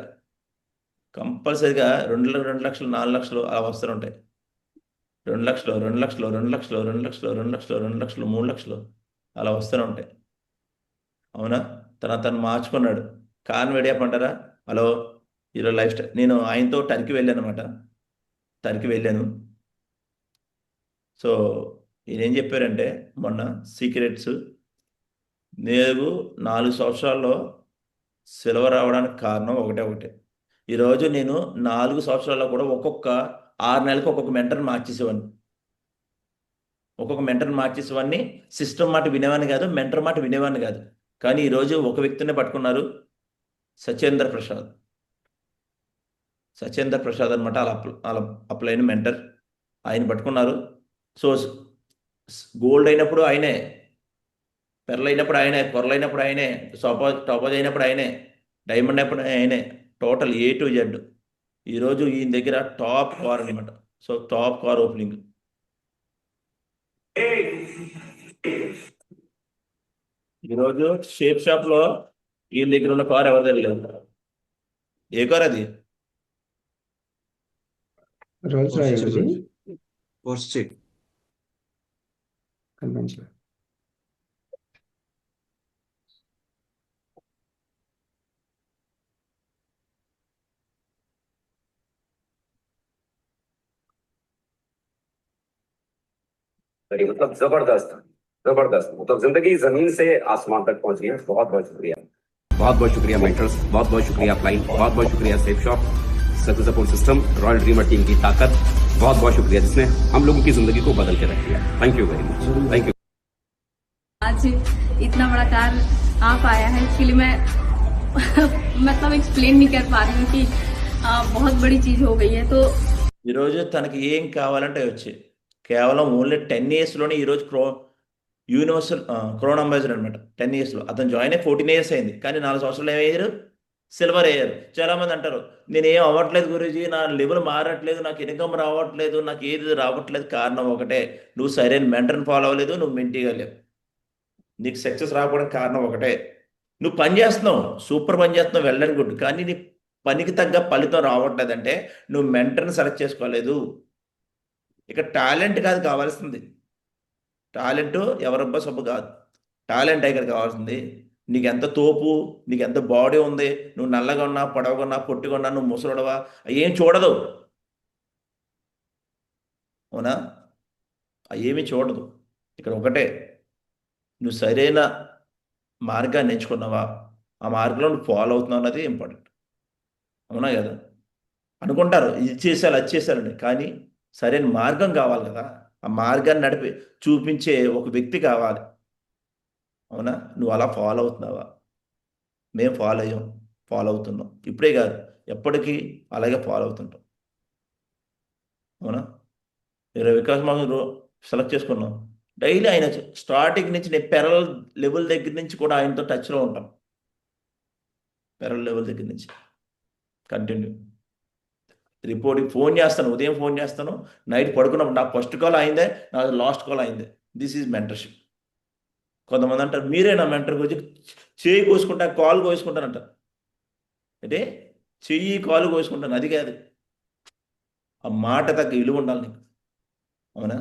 2 లక్షలు 4 లక్షలు అలా వస్తూ ఉంటాయి. 2 లక్షలు 2 లక్షలు 2 లక్షలు 2 లక్షలు 2 లక్షలు 2 లక్షలు 3 లక్షలు అలా వస్తూనే ఉంటాయి. అవునా? తను మార్చుకున్నాడు. కారణం ఏడియాపంటారా? హలో, ఈరోజు లైఫ్ స్టైల్. నేను ఆయనతో టర్కీ వెళ్ళాను అనమాట. టర్కీ వెళ్ళాను. సో ఈయన ఏం చెప్పారంటే మొన్న సీక్రెట్స్, నేను 4 సంవత్సరాల్లో సిల్వర్ రావడానికి కారణం ఒకటే. ఈరోజు నేను 4 సంవత్సరాల్లో కూడా ఒక్కొక్క 6 నెలలకు ఒక్కొక్క మెంటర్ని మార్చేసేవాడిని. సిస్టమ్ మాట వినేవాడిని కాదు, మెంటర్ మాట వినేవాడిని కాదు. కానీ ఈరోజు ఒక వ్యక్తినే పట్టుకున్నారు, సత్యేంద్ర ప్రసాద్ అనమాట. అలా అప్లైన మెంటర్ ఆయన పట్టుకున్నారు. సో గోల్డ్ అయినప్పుడు ఆయనే, పెర్ల్ అయినప్పుడు ఆయనే, కొరలైనప్పుడు ఆయనే, టాపాజ్ అయినప్పుడు ఆయనే, డైమండ్ అయినప్పుడు ఆయనే, టోటల్ A to Z. ఈరోజు ఈయన దగ్గర టాప్ కార్ అనమాట. So top car opening. ఈరోజు షేప్ షాప్లో ఈయన దగ్గర ఉన్న కార్ ఎవరి దగ్గర లేదు. ఏ కార్ అది? Rolls Royce guruji. Porsche. Convention. मतलब जबरदस्त मतलब जिंदगी जमीन से आसमान तक पहुंच गई है। बहुत बहुत शुक्रिया मेंटर्स, बहुत बहुत शुक्रिया क्लाइंट, बहुत बहुत शुक्रिया safe shop, success support system, royal dreamer team की ताकत, बहुत बहुत शुक्रिया जिसने हम लोगों की जिंदगी को बदल के रख दिया। Thank you very much. Thank you. आज इतना बड़ा कार्य आ पाया है, इसके लिए मैं मतलब एक्सप्लेन नहीं कर पा रही हूँ कि बहुत बड़ी चीज हो गई है। तो ఈరోజు తనకి ఏం కావాలంటే వచ్చి కేవలం ఓన్లీ 10 ఇయర్స్లోనే ఈరోజు యూనివర్సల్ క్రౌన్ అంబాసిడర్ అనమాట. 10 ఇయర్స్లో అతను జాయిన్ అయ్యి 14 ఇయర్స్ అయింది, కానీ 4 సంవత్సరాలు ఏమయ్యారు? సిల్వర్ అయ్యారు. చాలామంది అంటారు నేను ఏం అవ్వట్లేదు గురూజీ, నా లెవెల్ మారట్లేదు, నాకు ఇన్కమ్ రావట్లేదు, నాకు ఏది రావట్లేదు. కారణం ఒకటే, నువ్వు సరైన మెంటర్ని ఫాలో అవ్వలేదు, నువ్వు మెంటీగా లేవు. నీకు సక్సెస్ రాకపోవడానికి కారణం ఒకటే, నువ్వు పని చేస్తున్నావు, సూపర్ పని చేస్తున్నావు, వెళ్ళని గుడ్, కానీ నీ పనికి తగ్గ ఫలితం రావట్లేదంటే నువ్వు మెంటర్ని సెలెక్ట్ చేసుకోలేదు. ఇక టాలెంట్ కాదు కావాల్సింది, టాలెంట్ ఎవరబ్బా సబ్బు కాదు, టాలెంట్ ఇక్కడ కావాల్సింది. నీకు ఎంత తోపు, నీకు ఎంత బాడీ ఉంది, నువ్వు నల్లగా ఉన్నా, పొడవగా ఉన్నా, పొట్టిగా ఉన్నా, నువ్వు ముసలుడవా, ఏం చూడదు. అవునా? ఏమీ చూడదు. ఇక్కడ ఒకటే, నువ్వు సరైన మార్గాన్ని ఎంచుకున్నావా, ఆ మార్గంలో నువ్వు ఫాలో అవుతున్నావు అన్నది ఇంపార్టెంట్. అవునా కదా? అనుకుంటారు ఇది చేశారు అది చేశారని, కానీ సరైన మార్గం కావాలి కదా, ఆ మార్గాన్ని చూపించే ఒక వ్యక్తి కావాలి. అవునా? నువ్వు అలా ఫాలో అవుతున్నావా? మేము ఫాలో అవుతున్నాం. ఇప్పుడే కాదు, ఎప్పటికీ అలాగే ఫాలో అవుతుంటాం. అవునా? వికాస్ మాకు సెలెక్ట్ చేసుకున్నాం. డైలీ ఆయన స్టార్టింగ్ నుంచి నేను పెరల్ లెవెల్ దగ్గర నుంచి కూడా ఆయనతో టచ్లో ఉంటాం. పెరల్ లెవెల్ దగ్గర నుంచి కంటిన్యూ రిపోర్టింగ్ ఫోన్ చేస్తాను, ఉదయం ఫోన్ చేస్తాను, నైట్ పడుకున్నప్పుడు నాకు ఫస్ట్ కాల్ అయిందే, నాకు లాస్ట్ కాల్ అయిందే. This is mentorship. కొంతమంది అంటారు మీరే నా మెంటర్ గురించి, చెయ్యి కోసుకుంటా కాల్ కోసుకుంటానంటారు. అంటే చెయ్యి కాలు కోసుకుంటాను, అది కాదు. ఆ మాట తగ్గ విలువ ఉండాలి నీకు. అవునా?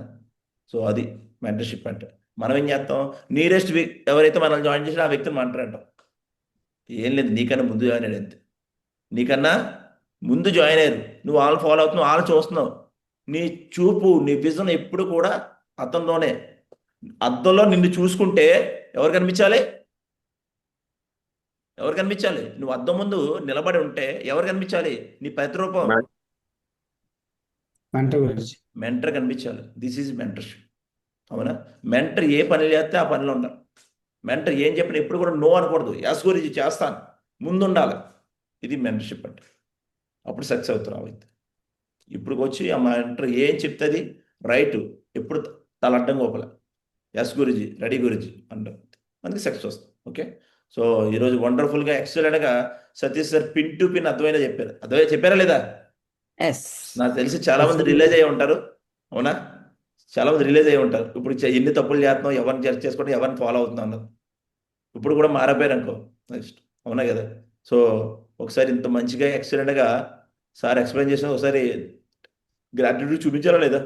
సో అది మెంటర్షిప్ అంటే. మనం ఏం చేస్తాం, నీరెస్ట్ ఎవరైతే మనల్ని జాయిన్ చేసినా ఆ వ్యక్తిని మాట్లాడటం. ఏం లేదు, నీకన్నా ముందు జాయిన్ అయ్యాడు అంతే. నీకన్నా ముందు జాయిన్ అయ్యారు, నువ్వు వాళ్ళు ఫాలో అవుతున్నావు, వాళ్ళు చూస్తున్నావు. నీ చూపు, నీ విజన్ ఎప్పుడు కూడా అతనిలోనే. అద్దంలో నిన్ను చూసుకుంటే ఎవరు కనిపించాలి? నువ్వు అద్దం ముందు నిలబడి ఉంటే ఎవరు కనిపించాలి? నీ ప్రతిరూపం మెంటర్ కనిపించాలి. This is mentorship. అవునా? మెంటర్ ఏ పని చేస్తే ఆ పనిలో ఉండాలి. మెంటర్ ఏం చెప్పినా ఎప్పుడు కూడా నో అనకూడదు. యాస్ గురించి చేస్తాను, ముందు ఉండాలి. ఇది మెంటర్షిప్ అంటే. అప్పుడు సక్సెస్ అవుతున్నావు అయితే. ఇప్పుడు వచ్చి ఆ మెంటర్ ఏం చెప్తుంది రైట్, ఎప్పుడు తల అడ్డం గోపల ఎస్ గురుజీ, రెడీ గురుజీ అంటారు, అందుకే సక్సెస్ వస్తుంది. ఓకే, సో ఈరోజు వండర్ఫుల్గా ఎక్సలెంట్గా Satish sir pin to pin అర్థమైనా చెప్పారు. అర్థమైనా చెప్పారా లేదా? నాకు తెలిసి చాలా మంది రిలీజ్ అయ్యి ఉంటారు. అవునా? చాలా మంది రిలీజ్ అయ్యి ఉంటారు. ఇప్పుడు ఎన్ని తప్పులు చేస్తున్నావు, ఎవరిని జడ్జ్ చేసుకుంటే ఎవరిని ఫాలో అవుతున్నావు అన్నది. ఇప్పుడు కూడా మారిపోయారు అనుకో నెక్స్ట్. అవునా కదా? సో ఒకసారి ఇంత మంచిగా ఎక్సలెంట్గా సార్ ఎక్స్ప్లెయిన్ చేసిన ఒకసారి గ్రాట్యుటీ చూపించారా లేదా?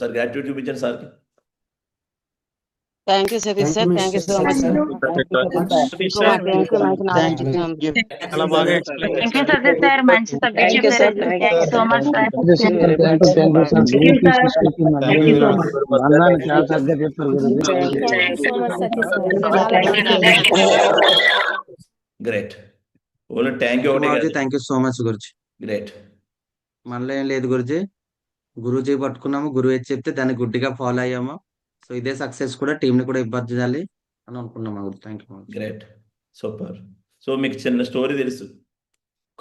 సార్ గ్రాట్యుటీ చూపించండి సార్కి. Thank you Satish sir, thank you so much sir. చాలా బాగా explain thank you Satish sir, మంచి సబ్జెక్ట్ చెప్పారు. Thank you so much sir. Great. Only thank you. Thank you so much Guruji. Great. మనలో ఏం లేదు గురుజీ, గురుజీ పట్టుకున్నాము, గురువు ఏది చెప్తే దాన్ని గుడ్డిగా ఫాలో అయ్యాము. సో ఇదే సక్సెస్ కూడా టీంని కూడా ఇబ్బంది చేయాలి అని అనుకున్నాము. Thank you. Great, super. So మీకు చిన్న స్టోరీ తెలుసు.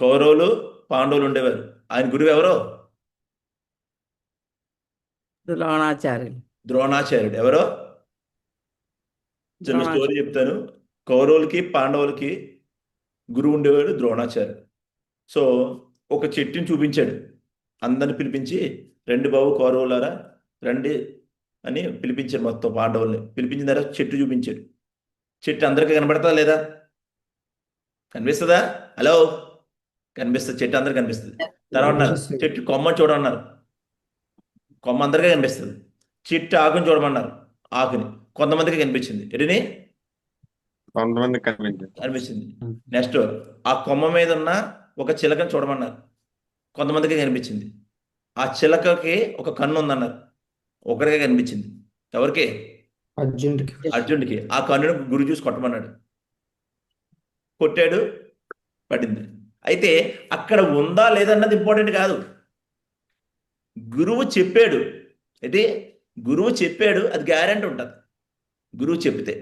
కౌరవులు పాండవులు ఉండేవారు. ఆయన గురువు ఎవరో? ద్రోణాచార్యుడు. ఎవరో? చిన్న స్టోరీ చెప్తాను. కౌరవులకి పాండవులకి గురువు ఉండేవాడు ద్రోణాచార్యుడు. సో ఒక చెట్టుని చూపించాడు, అందరిని పిలిపించి, రెండు బాబు కౌరవులారా రండి అని పిలిపించాడు. మొత్తం పాండవుల్ని పిలిపించిన తర్వాత చెట్టు చూపించాడు. చెట్టు అందరికీ కనబడతా లేదా? కనిపిస్తుందా? హలో, కనిపిస్తుంది. చెట్టు అందరికి కనిపిస్తుంది. తర్వాత అన్నారు చెట్టు కొమ్మ చూడమన్నారు, కొమ్మ అందరికీ కనిపిస్తుంది. చెట్టు ఆకుని చూడమన్నారు, ఆకుని కొంతమందికి కనిపించింది. ఎడిని కొంతమంది కనిపించింది. నెక్స్ట్ ఆ కొమ్మ మీద ఉన్న ఒక చిలకని చూడమన్నారు, కొంతమందికి కనిపించింది. ఆ చిలకకి ఒక కన్ను ఉందన్నారు, ఒకరికే కనిపించింది. ఎవరికి? అర్జునుడికి. ఆ కన్నును గురువు చూసి కొట్టమన్నాడు, కొట్టాడు, పడింది. అయితే అక్కడ ఉందా లేదన్నది ఇంపార్టెంట్ కాదు. గురువు చెప్పాడు, అయితే గురువు చెప్పాడు, అది గ్యారెంటీ ఉంటుంది. గురువు చెప్తే.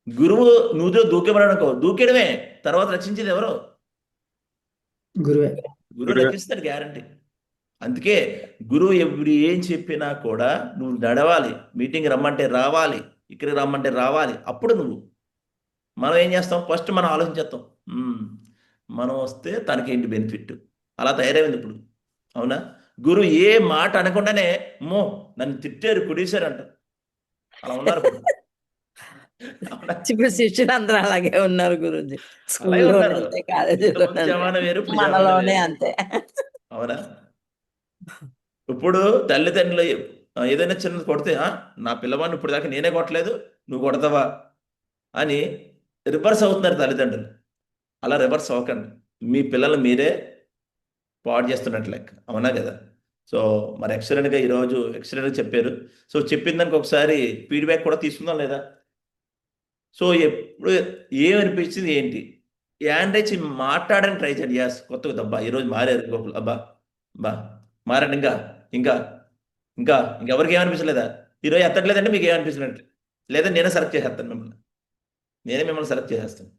గురువు నువ్వు దూకేమనుకో, దూకేయడమే, తర్వాత రక్షించేది ఎవరో? గురువే. గురువు రక్షిస్తాడు గ్యారంటీ. అందుకే గురువు ఎప్పుడు ఏం చెప్పినా కూడా నువ్వు నడవాలి, మీటింగ్ రమ్మంటే రావాలి, ఇక్కడికి రమ్మంటే రావాలి. అప్పుడు నువ్వు, మనం ఏం చేస్తాం, ఫస్ట్ మనం ఆలోచించేస్తాం, మనం వస్తే తనకేంటి బెనిఫిట్, అలా తయారైంది ఇప్పుడు. అవునా? గురువు ఏ మాట అనకుండానే నన్ను తిట్టారు, కుడేశారు అంట. అలా ఉన్నారు ఇప్పుడు. అవునా? ఇప్పుడు శిష్యులు అందరూ అలాగే ఉన్నారు గురుజీ. అలాగే స్కూల్లో ఉన్నారు. అంతే, కాలేజీలో ఇంతకుముందు జమానా వేరు, ఇప్పుడు జమానా మనలోనే వేరు. అంతే. అవునా? ఇప్పుడు తల్లిదండ్రులు ఏదైనా చిన్నది కొడితే, నా పిల్లవాడిని ఇప్పుడు దాకా నేనే కొట్టలేదు, నువ్వు కొడతావా అని రివర్స్ అవుతున్నారు తల్లిదండ్రులు. అలా రివర్స్ అవ్వకండి, మీ పిల్లలు మీరే పాడు చేస్తున్నట్టు లెక్క. అవునా కదా? సో మరి ఎక్సలెంట్గా ఈరోజు ఎక్సలెంట్గా చెప్పారు. సో చెప్పిన దానికి ఒకసారి ఫీడ్బ్యాక్ కూడా తీసుకుందాం లేదా? సో ఎప్పుడు ఏమనిపించింది ఏంటి, యాండ్రేచి మాట్లాడని ట్రై చేయండి. యాస్ కొత్తగా అబ్బా ఈరోజు మారారు ఇంకొకరు, అబ్బా బా మారండి, ఇంకా ఇంకా ఇంకా ఇంకెవరికి ఏమనిపించలేదా? ఈరోజు ఎత్తట్లేదంటే మీకు ఏమనిపించినట్టు, లేదా నేనే సెలెక్ట్ చేసేస్తాను మిమ్మల్ని, నేనే మిమ్మల్ని సెలెక్ట్ చేసేస్తాను.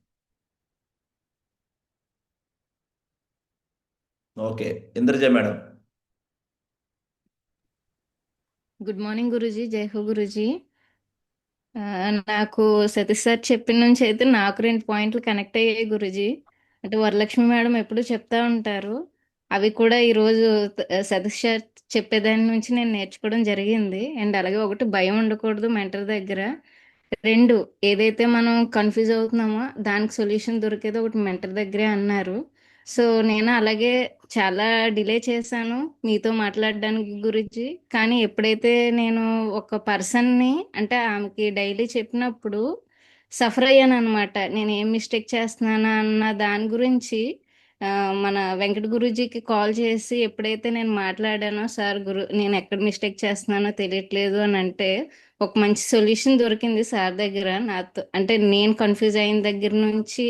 Okay, Indraja madam. Good morning Guruji, జై హో గురుజీ. నాకు సతీష్ సార్ చెప్పిన నుంచి అయితే నాకు 2 పాయింట్లు కనెక్ట్ అయ్యాయి గురుజీ. అంటే వరలక్ష్మి మేడం ఎప్పుడు చెప్తా ఉంటారు, అవి కూడా ఈరోజు సతీష్ సార్ చెప్పేదాని నుంచి నేను నేర్చుకోవడం జరిగింది. అండ్ అలాగే ఒకటి, భయం ఉండకూడదు మెంటర్ దగ్గర. 2, ఏదైతే మనం కన్ఫ్యూజ్ అవుతున్నామో దానికి సొల్యూషన్ దొరికేది ఒకటి మెంటర్ దగ్గరే అన్నారు. సో నేను అలాగే చాలా డిలే చేశాను మీతో మాట్లాడడానికి గురించి. కానీ ఎప్పుడైతే నేను ఒక పర్సన్ని, అంటే ఆమెకి డైలీ చెప్పినప్పుడు సఫర్ అయ్యాను అనమాట. నేను ఏం మిస్టేక్ చేస్తున్నానా అన్న దాని గురించి మన వెంకట గురూజీకి కాల్ చేసి ఎప్పుడైతే నేను మాట్లాడానో, సార్ నేను ఎక్కడ మిస్టేక్ చేస్తున్నానో తెలియట్లేదు అని అంటే, ఒక మంచి సొల్యూషన్ దొరికింది సార్ దగ్గర. నాతో అంటే నేను కన్ఫ్యూజ్ అయిన దగ్గర నుంచి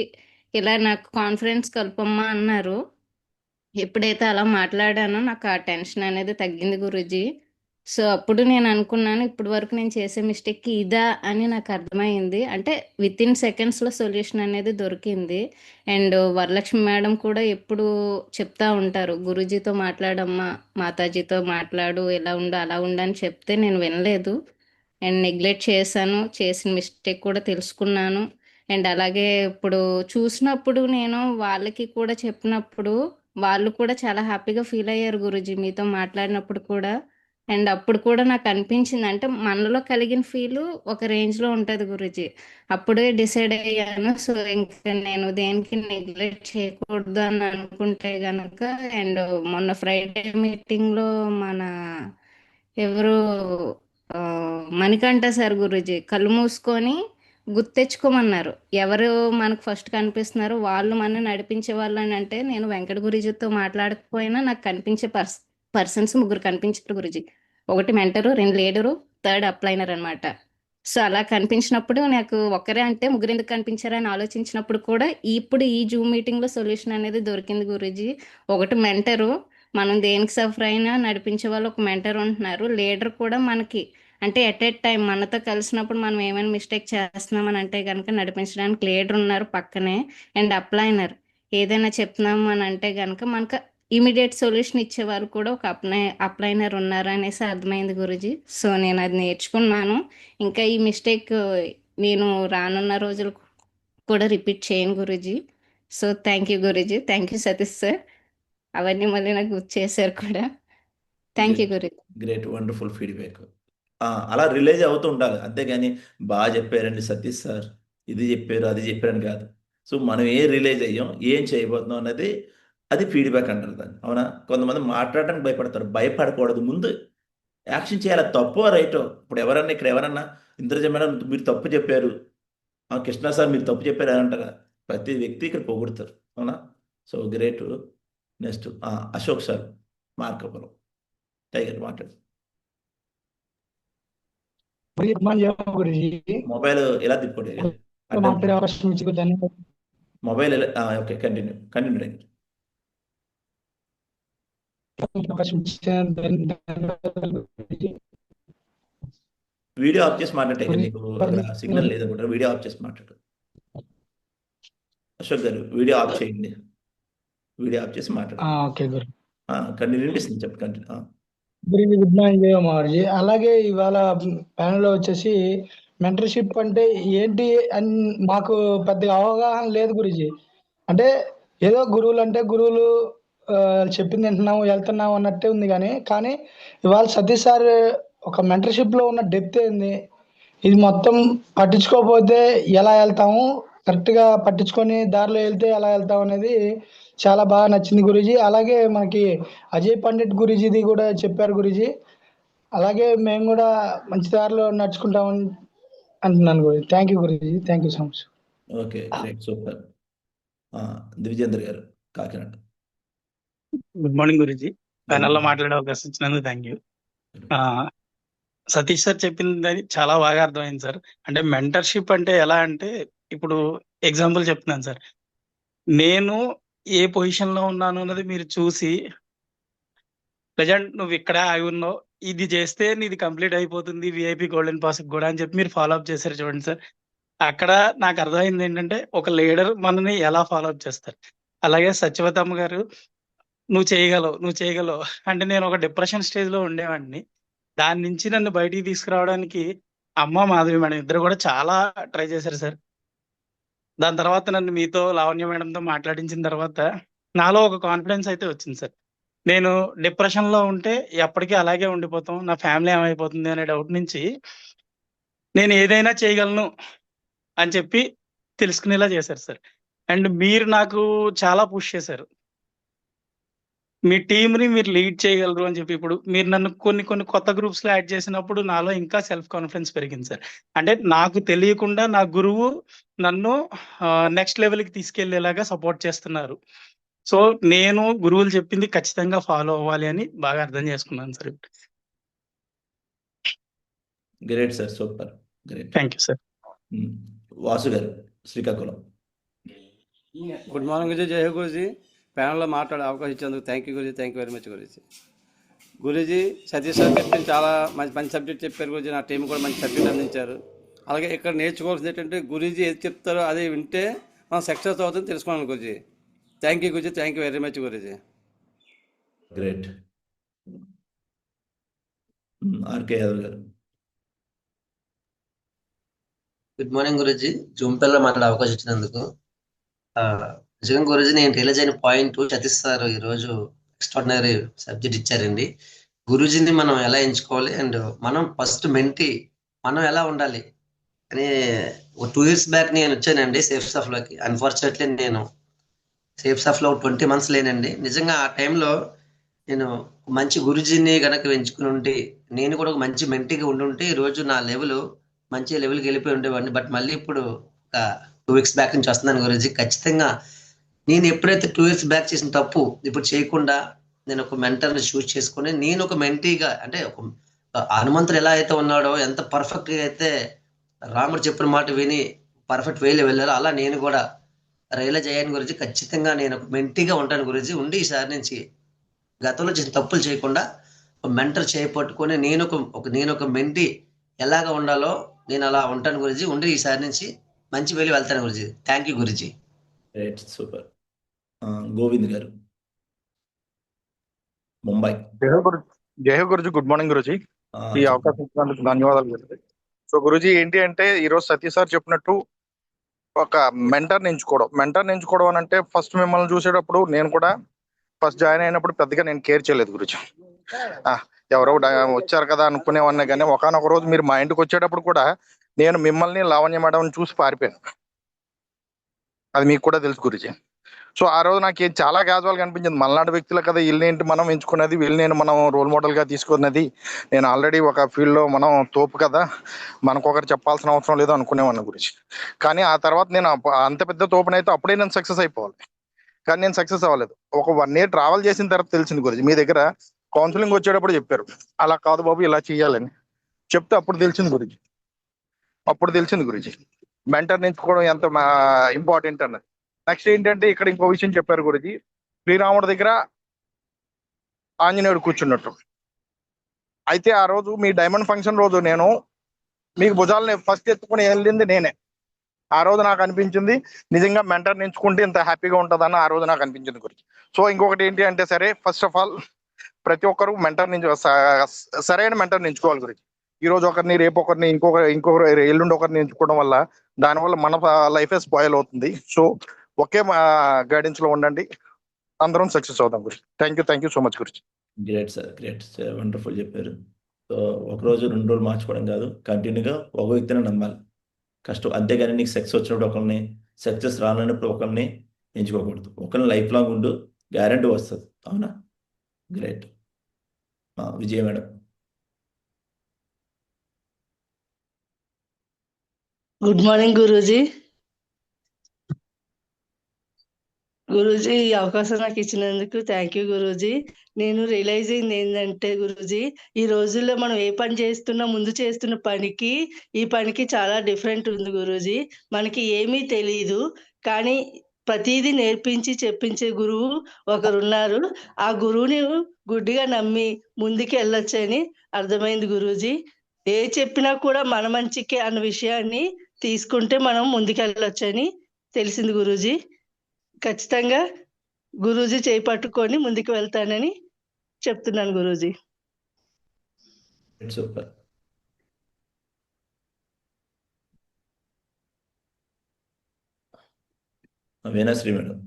ఇలా నాకు కాన్ఫిడెన్స్ కల్పమ్మా అన్నారు. ఎప్పుడైతే అలా మాట్లాడానో నాకు ఆ టెన్షన్ అనేది తగ్గింది గురూజీ. సో అప్పుడు నేను అనుకున్నాను, ఇప్పటి వరకు నేను చేసే మిస్టేక్ ఇదా అని నాకు అర్థమైంది. అంటే వితిన్ సెకండ్స్లో సొల్యూషన్ అనేది దొరికింది. అండ్ వరలక్ష్మి మేడం కూడా ఎప్పుడు చెప్తా ఉంటారు, గురూజీతో మాట్లాడమ్మా, మాతాజీతో మాట్లాడు, ఇలా ఉండు అలా ఉండు అని చెప్తే నేను వినలేదు అండ్ నెగ్లెక్ట్ చేశాను. చేసిన మిస్టేక్ కూడా తెలుసుకున్నాను. అండ్ అలాగే ఇప్పుడు చూసినప్పుడు నేను వాళ్ళకి కూడా చెప్పినప్పుడు వాళ్ళు కూడా చాలా హ్యాపీగా ఫీల్ అయ్యారు గురూజీ మీతో మాట్లాడినప్పుడు కూడా. అండ్ అప్పుడు కూడా నాకు అనిపించింది, అంటే మనలో కలిగిన ఫీల్ ఒక రేంజ్లో ఉంటుంది గురూజీ. అప్పుడే డిసైడ్ అయ్యాను, సో ఇంకా నేను దేనికి నెగ్లెక్ట్ చేయకూడదు అని అనుకుంటే కనుక. అండ్ మొన్న ఫ్రైడే మీటింగ్లో మన ఎవరు మణికంఠ సార్ గురూజీ కళ్ళు మూసుకొని గుర్తెచ్చుకోమన్నారు, ఎవరు మనకు ఫస్ట్ కనిపిస్తున్నారో వాళ్ళు మన నడిపించే వాళ్ళు అని. అంటే నేను వెంకట గురూజీతో మాట్లాడకపోయినా నాకు కనిపించే పర్సన్స్ 3 కనిపించారు గురూజీ. 1 మెంటరు, 2 లీడరు, 3 అప్లైనర్ అనమాట. సో అలా కనిపించినప్పుడు నాకు ఒక్కరే అంటే 3 ఎందుకు కనిపించారని ఆలోచించినప్పుడు కూడా ఇప్పుడు ఈ జూమ్ మీటింగ్లో సొల్యూషన్ అనేది దొరికింది గురూజీ. 1 మెంటరు, మనం దేనికి సఫర్ అయినా నడిపించే వాళ్ళు ఒక మెంటర్ ఉంటున్నారు. లీడర్ కూడా మనకి అంటే ఎట్ ఎ టైం మనతో కలిసినప్పుడు మనం ఏమైనా మిస్టేక్ చేస్తున్నామని అంటే కనుక నడిపించడానికి లీడర్ ఉన్నారు పక్కనే. అండ్ అప్లైనర్, ఏదైనా చెప్తున్నాము అని అంటే కనుక మనకు ఇమీడియట్ సొల్యూషన్ ఇచ్చే వాళ్ళు కూడా ఒక అప్లైనర్ ఉన్నారు అనేసి అర్థమైంది గురూజీ. సో నేను అది నేర్చుకున్నాను. ఇంకా ఈ మిస్టేక్ నేను రానున్న రోజులు కూడా రిపీట్ చేయను Guruji. So thank you Guruji, thank you Satish sir, అవన్నీ మళ్ళీ నాకు గుర్తు చేశారు కూడా. Thank you Guruji. Great, wonderful feedback. అలా రిలేజ్ అవుతూ ఉండాలి, అంతేగాని బాగా చెప్పారండి సతీష్ సార్, ఇది చెప్పారు అది చెప్పారని కాదు. సో మనం ఏం రిలేజ్ అయ్యాం, ఏం చేయబోతున్నాం అన్నది అది ఫీడ్బ్యాక్ అంటారు దాన్ని. అవునా? కొంతమంది మాట్లాడడానికి భయపడతారు, భయపడకూడదు, ముందు యాక్షన్ చేయాలి. తప్పో రైటో, ఇప్పుడు ఇక్కడ ఎవరన్నా ఇంద్రజ మేడం మీరు తప్పు చెప్పారు, కృష్ణ సార్ మీరు తప్పు చెప్పారు అని అంటారా? ప్రతి వ్యక్తి ఇక్కడ పొగుడుతారు. అవునా? So great. Next Ashok sir, Markapuram tiger మాట్లాడు. మొబైల్ ఎలా తిప్పుకోండి, మొబైల్ ఎలా? Okay, continue continue. Video of చేసి మాట్లాడే నీకు అక్కడ సిగ్నల్ లేదనుకుంటా, వీడియో ఆఫ్ చేసి మాట్లాడు. అశోక్ గారు వీడియో ఆఫ్ చేయండి, వీడియో ఆఫ్ చేసి మాట్లాడు. ఓకే గురు. కంటిన్యూ వినిపిస్తుంది, చెప్పు కంటిన్యూ. Good morning మావర్జీ. అలాగే ఇవాళ ప్యానెల్లో వచ్చేసి మెంటర్షిప్ అంటే ఏంటి అని మాకు పెద్దగా అవగాహన లేదు గురుజీ. అంటే ఏదో గురువులు అంటే గురువులు చెప్పింది వింటున్నాము వెళ్తున్నాము అన్నట్టే ఉంది, కానీ ఇవాళ సతీష్ సార్ ఒక మెంటర్షిప్లో ఉన్న డెప్త్ ఏంది, ఇది మొత్తం పట్టించుకోకపోతే ఎలా వెళ్తాము, కరెక్ట్గా పట్టించుకొని దారిలో వెళ్తే ఎలా వెళ్తాం అనేది చాలా బాగా నచ్చింది గురూజీ. అలాగే మనకి అజయ్ పండిట్ గురూజీది కూడా చెప్పారు గురూజీ. అలాగే మేము కూడా మంచి దారిలో నడుచుకుంటామని అంటున్నాను Guruji. Thank you Guruji, thank you so much. Okay, great, super. Divijendra గారు కాకినాడ. Good morning Guruji. ప్యానల్లో మాట్లాడే అవకాశం ఇచ్చినందుకు థ్యాంక్ యూ. సతీష్ సార్ చెప్పింది చాలా బాగా అర్థమైంది సార్. అంటే మెంటర్షిప్ అంటే ఎలా అంటే, ఇప్పుడు ఎగ్జాంపుల్ చెప్తున్నాను సార్. నేను ఏ పొజిషన్ లో ఉన్నాను అన్నది మీరు చూసి, ప్రజెంట్ నువ్వు ఇక్కడ ఆగి ఉన్నావు, ఇది చేస్తే నీది కంప్లీట్ అయిపోతుంది విఐపి గోల్డెన్ పాస్ కూడా అని చెప్పి మీరు ఫాలో అప్ చేశారు చూడండి సార్. అక్కడ నాకు అర్థమైంది ఏంటంటే, ఒక లీడర్ మనని ఎలా ఫాలో అప్ చేస్తారు. అలాగే సత్యవతమ్మ గారు నువ్వు చేయగలవు అంటే, నేను ఒక డిప్రెషన్ స్టేజ్ లో ఉండేవాడిని. దాని నుంచి నన్ను బయటికి తీసుకురావడానికి అమ్మ మాధవి మేడం ఇద్దరు కూడా చాలా ట్రై చేశారు సార్. దాని తర్వాత నన్ను మీతో లావణ్య మేడంతో మాట్లాడించిన తర్వాత నాలో ఒక కాన్ఫిడెన్స్ అయితే వచ్చింది సార్. నేను డిప్రెషన్ లో ఉంటే ఎప్పటికీ అలాగే ఉండిపోతాం, నా ఫ్యామిలీ ఏమైపోతుంది అనే డౌట్ నుంచి నేను ఏదైనా చేయగలను అని చెప్పి తెలుసుకునేలా చేశారు సార్. అండ్ మీరు నాకు చాలా పుష్ చేశారు, మీ టీంని మీరు లీడ్ చేయగలరు అని చెప్పి. ఇప్పుడు మీరు నన్ను కొన్ని కొత్త గ్రూప్స్ లో యాడ్ చేసినప్పుడు నాలో ఇంకా సెల్ఫ్ కాన్ఫిడెన్స్ పెరిగింది సార్. అంటే నాకు తెలియకుండా నా గురువు నన్ను నెక్స్ట్ లెవెల్కి తీసుకెళ్లేలాగా సపోర్ట్ చేస్తున్నారు. సో నేను గురువులు చెప్పింది ఖచ్చితంగా ఫాలో అవ్వాలి అని బాగా అర్థం చేసుకున్నాను sir. Great sir, super, great. Thank you sir. Vasu గారు శ్రీకాకుళం. గుడ్ మార్నింగ్ గురుజీ, జయ గురుజీ. ప్యానల్లో మాట్లాడే అవకాశం ఇచ్చేందుకు thank you Guruji, thank you very much Guruji. Guruji Satish sir చెప్పింది చాలా మంచి సబ్జెక్ట్ చెప్పారు గురుజీ. నా టీం కూడా మంచి సబ్జెక్ట్ అందించారు. అలాగే ఇక్కడ నేర్చుకోవాల్సింది ఏంటంటే, గురుజీ ఏది చెప్తారో అదే వింటే మనం సక్సెస్ అవుతుంది తెలుసుకోవాలి Guruji. Thank you Guruji, thank you very much Guruji. Great. RK Yadav గారు. గుడ్ మార్నింగ్ గురుజీ, జూమ్ పిల్లలు మాట్లాడే అవకాశం ఇచ్చినందుకు. నిజంగా గురుజీ నేను రియలైజ్ అయిన పాయింట్, సతీష్ సార్ ఈరోజు ఎక్స్ట్రాడినరీ సబ్జెక్ట్ ఇచ్చారండి. గురుజీని మనం ఎలా ఎంచుకోవాలి అండ్ మనం ఫస్ట్ మెంటీ మనం ఎలా ఉండాలి అని 2 years బ్యాక్ నేను వచ్చానండి సేఫ్ సాఫ్ట్లోకి. అన్ఫార్చునేట్లీ నేను సేఫ్ సాఫ్ట్లో 20 months లేనండి. నిజంగా ఆ టైంలో నేను మంచి గురుజీని కనుక ఎంచుకుని ఉంటే, నేను కూడా ఒక మంచి మెంటీగా ఉండుంటే ఈరోజు నా లెవెల్ మంచి లెవెల్కి వెళ్ళిపోయి ఉండేవాడిని. బట్ మళ్ళీ ఇప్పుడు ఒక 2 weeks బ్యాక్ నుంచి వస్తున్నాను గురుజీ. ఖచ్చితంగా నేను ఎప్పుడైతే 2 years బ్యాక్ చేసిన తప్పు ఇప్పుడు చేయకుండా నేను ఒక మెంటర్ని చూస్ చేసుకుని నేను ఒక మెంటీగా, అంటే ఒక హనుమంతుడు ఎలా అయితే ఉన్నాడో, ఎంత పర్ఫెక్ట్గా అయితే రాముడు చెప్పిన మాట విని పర్ఫెక్ట్ వేలో వెళ్ళారో, అలా నేను కూడా రియలైజ్ అయ్యాను గురించి. ఖచ్చితంగా నేను ఒక మెంటీగా ఉంటాను గురించి. ఉండి ఈసారి నుంచి గతంలో చేసిన తప్పులు చేయకుండా ఒక మెంటర్ చేపట్టుకొని నేను ఒక మెంటీ ఎలాగా ఉండాలో నేను అలా ఉంటాను గురించి. ఉండి ఈసారి నుంచి మంచి వేలు వెళ్తాను గురించి. థ్యాంక్ యూ గురించి. సూపర్. గోవింద్ గారు ముంబై. జయ గురుజీ, గుడ్ మార్నింగ్ గురుజీ. ఈ అవకాశం ఇచ్చినందుకు ధన్యవాదాలు గురుజీ. సో గురుజీ ఏంటి అంటే, ఈరోజు సతీష్ సార్ చెప్పినట్టు ఒక మెంటర్ని ఎంచుకోవడం అని అంటే, ఫస్ట్ మిమ్మల్ని చూసేటప్పుడు నేను కూడా ఫస్ట్ జాయిన్ అయినప్పుడు పెద్దగా నేను కేర్ చేయలేదు గురుజీ. ఎవరో వచ్చారు కదా అనుకునేవాడిని. కానీ ఒకనొక రోజు మీరు మా ఇంటికి వచ్చేటప్పుడు కూడా నేను మిమ్మల్ని లావణ్య మేడం చూసి పారిపోయాను. అది మీకు కూడా తెలుసు గురుజీ. సో ఆ రోజు నాకు చాలా క్యాజువల్గా అనిపించింది. మల్నాడు వ్యక్తులు కదా వీళ్ళనేంటి మనం ఎంచుకున్నది, వీళ్ళని మనం రోల్ మోడల్గా తీసుకున్నది. నేను ఆల్రెడీ ఒక ఫీల్డ్లో మనం తోపు కదా, మనకొకరు చెప్పాల్సిన అవసరం లేదు అనుకునేవాడిని గురించి. కానీ ఆ తర్వాత నేను అంత పెద్ద తోపునైతే అప్పుడే నేను సక్సెస్ అయిపోవాలి. కానీ నేను సక్సెస్ అవ్వలేదు. ఒక 1 year ట్రావెల్ చేసిన తర్వాత తెలిసింది గురించి. మీ దగ్గర కౌన్సిలింగ్ వచ్చేటప్పుడు చెప్పారు, అలా కాదు బాబు ఇలా చేయాలని చెప్తే అప్పుడు తెలిసింది గురించి మెంటర్ని ఎంచుకోవడం ఎంత ఇంపార్టెంట్ అన్నది. నెక్స్ట్ ఏంటంటే, ఇక్కడ ఇంకో విషయం చెప్పారు గురుజీ. శ్రీరాముడి దగ్గర ఆంజనేయుడు కూర్చున్నట్టు. అయితే ఆ రోజు మీ డైమండ్ ఫంక్షన్ రోజు నేను మీకు భుజాలని ఫస్ట్ ఎత్తుకుని వెళ్ళింది నేనే. ఆ రోజు నాకు అనిపించింది నిజంగా మెంటర్ ఎంచుకుంటే ఇంత హ్యాపీగా ఉంటుందని ఆ రోజు నాకు అనిపించింది గురించి. సో ఇంకొకటి ఏంటి అంటే, సరే ఫస్ట్ ఆఫ్ ఆల్ ప్రతి ఒక్కరు మెంటర్ సరైన మెంటర్ ఎంచుకోవాలి గురించి. ఈ రోజు ఒకరిని, రేపు ఒకరిని, ఇంకొకరు ఎల్లుండి ఒకరిని ఎంచుకోవడం వల్ల దానివల్ల మన లైఫే స్పాయిల్ అవుతుంది. సో ఒకే గైడెన్స్ లో ఉండండి, అందరం సక్సెస్ అవుతాం గురించి. థ్యాంక్ యూ సో మచ్ గురించి. Great sir, great sir, wonderful చెప్పారు. సో ఒకరోజు 2 రోజులు మార్చుకోవడం కాదు, కంటిన్యూగా ఒక వ్యక్తిని నమ్మాలి, కష్టం. అంతేగాని నీకు సక్సెస్ వచ్చినప్పుడు ఒకరిని, సక్సెస్ రానప్పుడు ఒకరిని ఎంచుకోకూడదు. ఒకరిని లైఫ్ లాంగ్ ఉండు, గ్యారంటీ వస్తుంది. అవునా? Great. Vijaya madam. Good morning Guruji. Guruji, ఈ అవకాశం నాకు ఇచ్చినందుకు థ్యాంక్ యూ గురూజీ. నేను రియలైజ్ అయింది ఏంటంటే గురూజీ, ఈ రోజుల్లో మనం ఏ పని చేస్తున్నా ముందు చేస్తున్న పనికి ఈ పనికి చాలా డిఫరెంట్ ఉంది గురూజీ. మనకి ఏమీ తెలియదు, కానీ ప్రతిదీ నేర్పించి చెప్పించే గురువు ఒకరున్నారు. ఆ గురువుని గుడ్డిగా నమ్మి ముందుకు వెళ్ళొచ్చని అర్థమైంది గురూజీ. ఏ చెప్పినా కూడా మన మంచికే అన్న విషయాన్ని తీసుకుంటే మనం ముందుకెళ్ళొచ్చని తెలిసింది గురూజీ. ఖచ్చితంగా గురూజీ చేయి పట్టుకొని ముందుకు వెళ్తానని చెప్తున్నాను గురూజీ. సూపర్. వేణశ్రీ మేడం.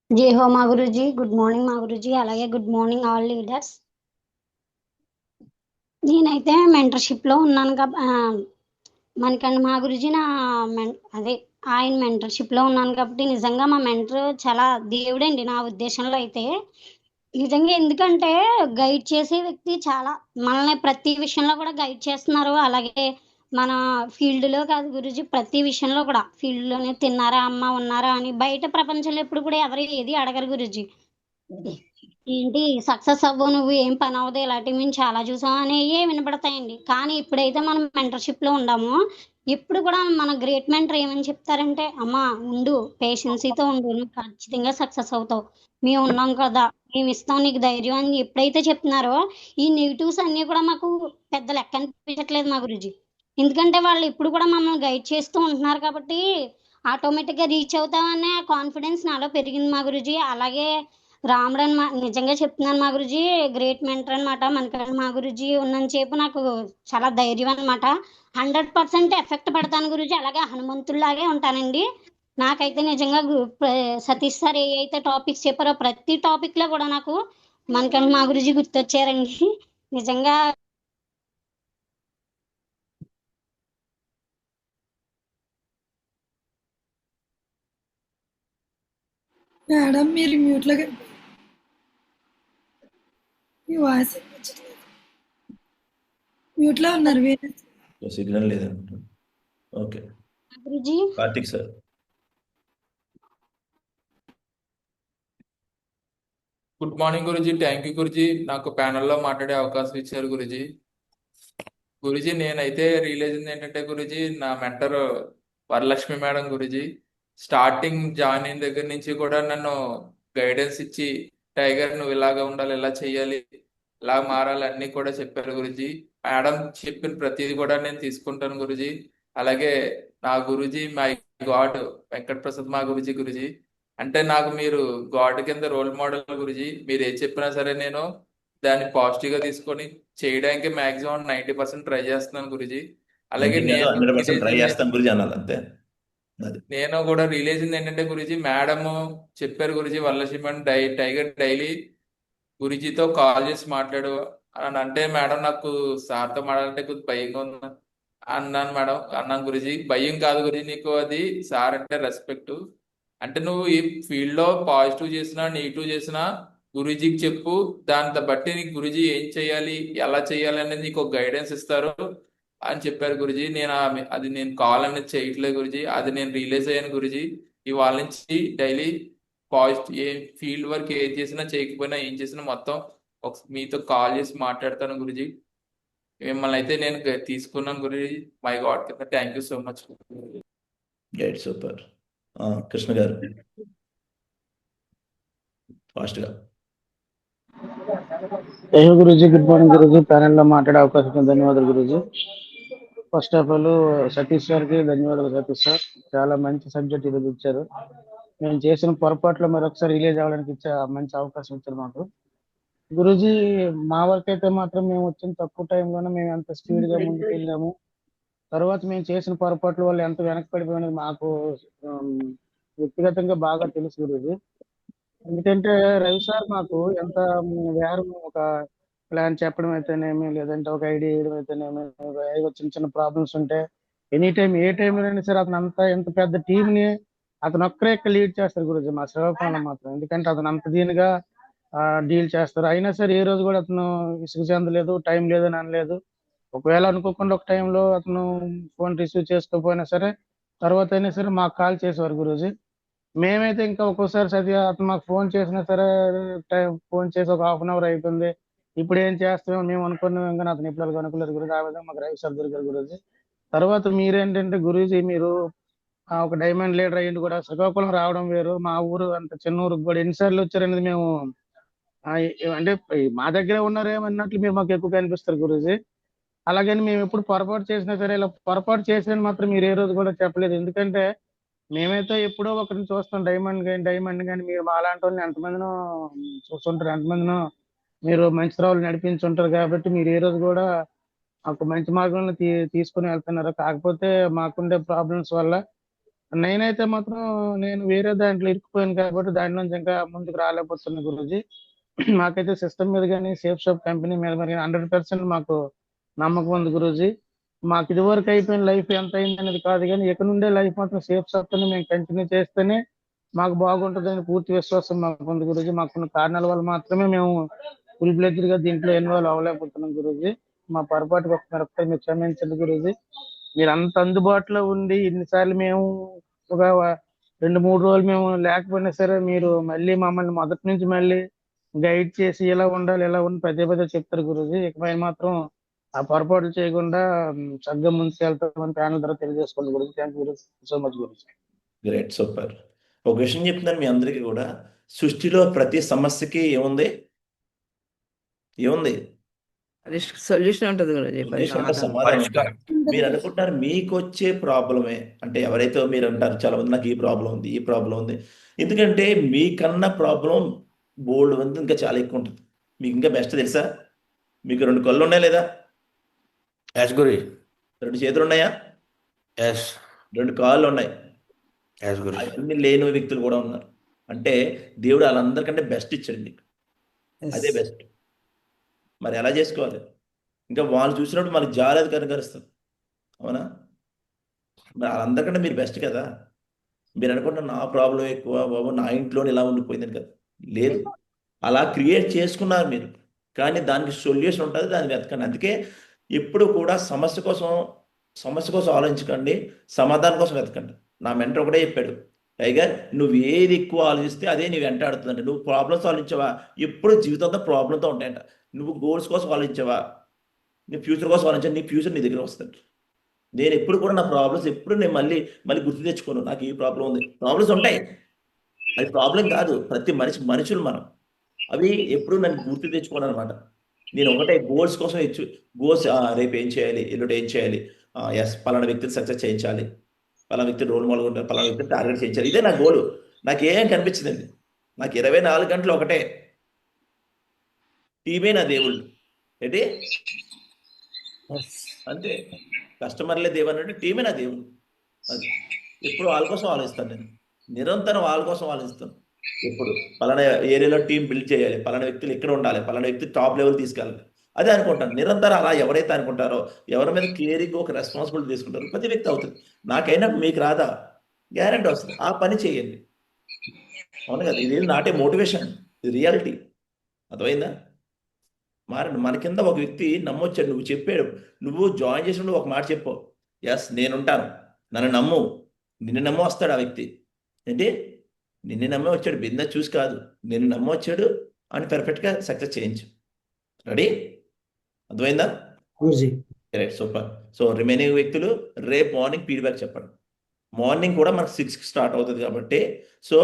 జై హో మా గురుజీ. గుడ్ మార్నింగ్ మా గురుజీ, అలాగే గుడ్ మార్నింగ్ ఆల్ లీడర్స్. నేనైతే మెంటర్షిప్ లో ఉన్నాను మనకండి మా గురుజీ. ఆయన మెంటర్షిప్ లో ఉన్నాను కాబట్టి నిజంగా మా మెంటర్ చాలా దేవుడండి నా ఉద్దేశంలో అయితే. నిజంగా ఎందుకంటే గైడ్ చేసే వ్యక్తి చాలా మనల్ని ప్రతి విషయంలో కూడా గైడ్ చేస్తున్నారు. అలాగే మన ఫీల్డ్ లో కాదు గురుజీ, ప్రతి విషయంలో కూడా ఫీల్డ్ లోనే తిన్నారా అమ్మ ఉన్నారా అని బయట ప్రపంచంలో ఎప్పుడు కూడా ఎవరు ఏది అడగరు గురుజీ. ఏంటి సక్సెస్ అవ్వవు, నువ్వు ఏం పని అవ్వదు, ఇలాంటివి మేము చాలా చూసాం అనేవి వినపడతాయండి. కానీ ఇప్పుడైతే మనం మెంటర్షిప్ లో ఉండాము, ఇప్పుడు కూడా మన గ్రేట్ మెంటర్ ఏమని చెప్తారంటే, అమ్మా ఉండు, పేషెన్సీతో ఉండు, నువ్వు ఖచ్చితంగా సక్సెస్ అవుతావు, మేము ఉన్నాం కదా, మేము ఇస్తాం నీకు ధైర్యం అని ఎప్పుడైతే చెప్తున్నారో ఈ నెగిటివ్స్ అన్ని కూడా మాకు పెద్ద లెక్క అనిపించట్లేదు మా గురుజీ. ఎందుకంటే వాళ్ళు ఇప్పుడు కూడా మమ్మల్ని గైడ్ చేస్తూ ఉంటున్నారు కాబట్టి ఆటోమేటిక్ గా రీచ్ అవుతామనే కాన్ఫిడెన్స్ నాలో పెరిగింది మా గురుజీ. అలాగే రాముడన్ నిజంగా చెప్తున్నాను మా గురుజీ, గ్రేట్ మెంటర్ అనమాట. మనకి మా గురుజీ ఉన్నంతసేపు నాకు చాలా ధైర్యం అనమాట. 100% ఎఫెక్ట్ పడతాను గురుజీ. అలాగే హనుమంతుల్లాగే ఉంటానండి. నాకైతే నిజంగా సతీష్ సార్ ఏ అయితే టాపిక్స్ చెప్పారో ప్రతి టాపిక్ లో కూడా నాకు మనకంటే మా గురుజీ గుర్తొచ్చారండి నిజంగా. మేడం మీరు మ్యూట్ లో మీ వాయిస్ వినిపించట్లేదు, మ్యూట్ లో ఉన్నారు. సిగ్నల్ లేదంట. Okay Guruji. Karthik sir. Good morning Guruji. Thank you Guruji, నాకు ప్యానల్లో మాట్లాడే అవకాశం ఇచ్చారు గురుజీ. గురుజీ, నేనైతే రియలైజ్ అయింది ఏంటంటే గురుజీ, నా mentor Varalakshmi madam Guruji. Starting join అయిన దగ్గర నుంచి కూడా నన్ను గైడెన్స్ ఇచ్చి, టైగర్ నువ్వు ఇలాగా ఉండాలి, ఇలా చేయాలి, ఇలా మారాలి అన్నీ కూడా చెప్పారు గురుజీ. మేడం చెప్పిన ప్రతిదీ కూడా నేను తీసుకుంటాను గురుజీ. అలాగే నా గురుజీ మై గాడ్ వెంకట ప్రసాద్ మా గురుజీ. గురుజీ అంటే నాకు మీరు గాడ్ కింద రోల్ మోడల్ గురుజీ. మీరు ఏం చెప్పినా సరే నేను దాన్ని పాజిటివ్ గా తీసుకొని చేయడానికి మాక్సిమం 90% ట్రై చేస్తున్నాను గురుజీ. అలాగే నేను కూడా రిలీజ్ ఏంటంటే గురుజీ, మేడం చెప్పారు Guruji, Varalakshmi madam tiger daily గురుజీతో కాల్ చేసి మాట్లాడు అని అంటే, మేడం నాకు సార్తో మాట్లాడాలంటే కొద్దిగా భయంగా ఉంది అన్నాను. మేడం అన్నాను గురుజీ, భయం కాదు గురుజీ, నీకు అది సార్ అంటే రెస్పెక్ట్. అంటే నువ్వు ఈ ఫీల్డ్ లో పాజిటివ్ చేసినా నెగిటివ్ చేసినా గురూజీకి చెప్పు, దాన్ని బట్టి నీకు గురూజీ ఏం చేయాలి, ఎలా చేయాలి అనేది నీకు ఒక గైడెన్స్ ఇస్తారు అని చెప్పారు గురూజీ. అది నేను కాల్ అనేది చేయట్లేదు గురూజీ, అది నేను రియలైజ్ అయ్యాను గురూజీ. ఇవాళ నుంచి డైలీ పాజిటివ్ ఏ ఫీల్డ్ వర్క్ ఏం చేసినా చేయకపోయినా ఏం చేసినా మొత్తం మీతో కాల్ చేసి మాట్లాడతాను గురూజీ. మిమ్మల్ని అయితే నేను తీసుకున్నాను గురూజీ. మై గాడ్ కింద thank you so much. Great, super. Krishna గారు ఫాస్ట్ గా. జై Guruji, good morning Guruji. Panel లో మాట్లాడే అవకాశం ధన్యవాదాలు Guruji. First of all Satish సార్కి ధన్యవాదాలు. సతీష్ సార్ చాలా మంచి సబ్జెక్ట్ ఈరోజు ఇచ్చారు. మేము చేసిన పొరపాట్లు మరొకసారి రిలీజ్ అవ్వడానికి ఇచ్చే మంచి అవకాశం ఇచ్చారు మాకు. గురుజీ, మా వరకు అయితే మాత్రం మేము వచ్చిన తక్కువ టైంలోనే మేము ఎంత స్పీడ్ గా ముందుకు వెళ్ళాము, తర్వాత మేము చేసిన పొరపాట్ల వల్ల ఎంత వెనకపడిపోయినది మాకు వ్యక్తిగతంగా బాగా తెలుసు గురుజీ. ఎందుకంటే రవి సార్ మాకు ఎంత వేరం ఒక ప్లాన్ చెప్పడం అయితేనేమి, లేదంటే ఒక ఐడియా వేయడం అయితేనేమి, ఏవో చిన్న చిన్న ప్రాబ్లమ్స్ ఉంటే ఎనీ టైం ఏ టైంలోనైనా సరే అతను అంత ఎంత పెద్ద టీం ని అతను ఒక్కరే లీడ్ చేస్తారు గురుజీ మా శ్రీకాకుళంలో మాత్రం. ఎందుకంటే అతను అంత దీనిగా డీల్ చేస్తారు. అయినా సరే ఏ రోజు కూడా అతను విసుగు చెందలేదు, టైం లేదని అనలేదు. ఒకవేళ అనుకోకుండా ఒక టైంలో అతను ఫోన్ రిసీవ్ చేసుకోకపోయినా సరే తర్వాత అయినా సరే మాకు కాల్ చేసేవారు గురూజీ. మేమైతే ఇంకా ఒక్కోసారి అతను మాకు ఫోన్ చేసినా సరే ఫోన్ చేసి ఒక 1/2 అవర్ అయిపోయింది, ఇప్పుడు ఏం చేస్తామో మేము అనుకున్నాం, కానీ అతను ఇప్పుడు అనుకోలేదు గురూజీ. ఆ విధంగా మాకు రవి సార్ దొరికారు గురూజీ. తర్వాత మీరేంటంటే గురూజీ, మీరు ఒక డైమండ్ లీడర్ అయ్యింది కూడా శ్రీకాకుళం రావడం వేరు, మా ఊరు అంత చిన్న ఊరికి కూడా ఎన్నిసార్లు వచ్చారనేది మేము అంటే మా దగ్గరే ఉన్నారేమన్నట్లు మీరు మాకు ఎక్కువ కనిపిస్తారు గురూజీ. అలాగని మేము ఎప్పుడు పొరపాటు చేసినా సరే ఇలా పొరపాటు చేసిన మాత్రం మీరు ఏ రోజు కూడా చెప్పలేదు. ఎందుకంటే మేమైతే ఎప్పుడో ఒకరిని చూస్తాం, డైమండ్ కానీ మీరు మా అలాంటి వాళ్ళని ఎంతమందినో చూస్తుంటారు, ఎంతమందినో మీరు మంచి త్రోవలు నడిపించుంటారు. కాబట్టి మీరు ఏ రోజు కూడా ఒక మంచి మార్గంలో తీసుకుని వెళ్తున్నారు. కాకపోతే మాకుండే ప్రాబ్లమ్స్ వల్ల నేనైతే మాత్రం నేను వేరే దాంట్లో ఇరుక్కుపోయాను కాబట్టి దాని నుంచి ఇంకా ముందుకు రాలేకపోతున్నాను గురూజీ. మాకైతే సిస్టమ్ మీద కానీ సేఫ్ షాప్ కంపెనీ మీద కానీ 100% మాకు నమ్మకం ఉంది గురూజీ. మాకు ఇదివరకు అయిపోయిన లైఫ్ ఎంత అయింది అనేది కాదు, కానీ ఇక నుండే లైఫ్ మాత్రం సేఫ్ షాప్తోనే మేము కంటిన్యూ చేస్తేనే మాకు బాగుంటుందని పూర్తి విశ్వాసం మాకు ఉంది గురూజీ. మాకున్న కారణాల వల్ల మాత్రమే మేము ఫుల్ ఫ్లెడ్జ్డ్ గా దీంట్లో ఇన్వాల్వ్ అవ్వలేకపోతున్నాం గురూజీ. మా పొరపాటుకి ఒకసారి మీరు క్షమించండి గురూజీ. మీరు అంత అందుబాటులో ఉండి ఇన్నిసార్లు మేము ఒక 2-3 రోజులు మేము లేకపోయినా సరే మీరు మళ్ళీ మమ్మల్ని మొదటి నుంచి మళ్ళీ గైడ్ చేసి ఇలా ఉండాలి ఇలా ఉండి పదే చెప్తారు గురూజీ. ఇకపై మాత్రం ఆ పొరపాట్లు చేయకుండా చక్కగా ముందుకు వెళ్తామని ప్యానల్ ద్వారా తెలియజేసుకోండి గురించి. థ్యాంక్ యూ సో మచ్ గురించి. Great, super. ఒక విషయం చెప్తున్నాను మీ అందరికీ కూడా, సృష్టిలో ప్రతి సమస్యకి ఏముంది సొల్యూషన్ ఉంటుంది గురూజీ, సమాధానం. మీరు అనుకుంటారు మీకు వచ్చే ప్రాబ్లమే అంటే, ఎవరైతే మీరు అంటారు చాలా మంది నాకు ఈ ప్రాబ్లం ఉంది ఈ ప్రాబ్లం ఉంది, ఎందుకంటే మీకన్నా ప్రాబ్లం బోల్డ్ మంది ఇంకా చాలా ఎక్కువ ఉంటుంది. మీకు ఇంకా బెస్ట్ తెలుసా, మీకు 2 కళ్ళు ఉన్నాయా లేదా? ఎస్ గురు. 2 చేతులు ఉన్నాయా? ఎస్. 2 కాళ్ళు ఉన్నాయి. ఎస్ గురు. అన్ని లేని వ్యక్తులు కూడా ఉన్నారు. అంటే దేవుడు వాళ్ళందరికంటే బెస్ట్ ఇచ్చాడు మీకు, అదే బెస్ట్. మరి ఎలా చేసుకోవాలి? ఇంకా వాళ్ళు చూసినప్పుడు మనకు జాలేదు కనుకరుస్తుంది, అవునా? మరి వాళ్ళందరికంటే మీరు బెస్ట్ కదా. మీరు అనుకుంటున్న నా ప్రాబ్లం ఎక్కువ బాబు, నా ఇంట్లోనే ఇలా ఉండిపోయిందని కదా. లేదు, అలా క్రియేట్ చేసుకున్నారు మీరు, కానీ దానికి సొల్యూషన్ ఉంటుంది, దాన్ని వెతకండి. అందుకే ఎప్పుడు కూడా సమస్య కోసం ఆలోచించకండి, సమాధానం కోసం వెతకండి. నా మెంటర్ ఒకటే చెప్పాడు, టైగర్ నువ్వు ఏది ఎక్కువ ఆలోచిస్తే అదే నీ వెంటాడుతుందంట. నువ్వు ప్రాబ్లమ్స్ ఆలోచించావా, ఎప్పుడు జీవితంతో ప్రాబ్లంతో ఉంటాయంట. నువ్వు గోల్స్ కోసం ఆలోచించావా, నీ ఫ్యూచర్ కోసం ఆలోచించా, నీ ఫ్యూచర్ నీ దగ్గర వస్తుంది. నేను ఎప్పుడు కూడా నా ప్రాబ్లమ్స్ ఎప్పుడు నేను మళ్ళీ గుర్తు తెచ్చుకోను. నాకు ఈ ప్రాబ్లం ఉంది, ప్రాబ్లమ్స్ ఉంటాయి, అది ప్రాబ్లం కాదు. ప్రతి మనుషులు మనం, అవి ఎప్పుడు నన్ను గుర్తు తెచ్చుకోను అనమాట. నేను ఒకటే గోల్స్ కోసం గోల్స్, రేపు ఏం చేయాలి, ఎల్లుండి ఏం చేయాలి, పలానా వ్యక్తిని సక్సెస్ చేయించాలి, పలానా వ్యక్తి రోల్ మోడల్ ఉంటారు, పలానా వ్యక్తిని టార్గెట్ చేయించాలి. ఇదే నా గోలు. నాకేం కనిపించిందండి, నాకు 24 గంటలు ఒకటే, టీమే నా దేవుళ్ళు. ఏంటి అంతే, కస్టమర్లే దేవుడు అంటే టీమే నా దేవుడు. అది ఎప్పుడు వాళ్ళ కోసం ఆలోచిస్తాను, నేను నిరంతరం వాళ్ళ కోసం ఆలోచిస్తాను. ఎప్పుడు పలానా ఏరియాలో టీం బిల్డ్ చేయాలి, పలానా వ్యక్తులు ఇక్కడ ఉండాలి, పలానా వ్యక్తి టాప్ లెవెల్ తీసుకెళ్ళాలి, అదే అనుకుంటాను నిరంతరం. అలా ఎవరైతే అనుకుంటారో, ఎవరి మీద కేరింగ్ ఒక రెస్పాన్సిబిలిటీ తీసుకుంటారో ప్రతి వ్యక్తి అవుతుంది. నాకైనా మీకు రాదా, గ్యారెంటీ వస్తుంది. ఆ పని చేయండి, అవును కదా. ఇది నాటే మోటివేషన్, ఇది రియాలిటీ. అర్థమైందా? మారండి. మన కింద ఒక వ్యక్తి నమ్మొచ్చాడు, నువ్వు చెప్పాడు, నువ్వు జాయిన్ చేసినప్పుడు ఒక మాట చెప్పు, ఎస్ నేనుంటాను, నన్ను నమ్ము, నిన్ను నమ్మ వస్తాడు ఆ వ్యక్తి. ఏంటి, నిన్ను నమ్మే వచ్చాడు, బిజినెస్ చూసి కాదు, నిన్ను నమ్మ వచ్చాడు అని పర్ఫెక్ట్గా సక్సెస్ చేయించు. రెడీ? అర్థమైందా? Right, super. సో రిమైనింగ్ వ్యక్తులు రేపు మార్నింగ్ ఫీడ్బ్యాక్ చెప్పండి. మార్నింగ్ కూడా మనకు 6కి స్టార్ట్ అవుతుంది కాబట్టి, సో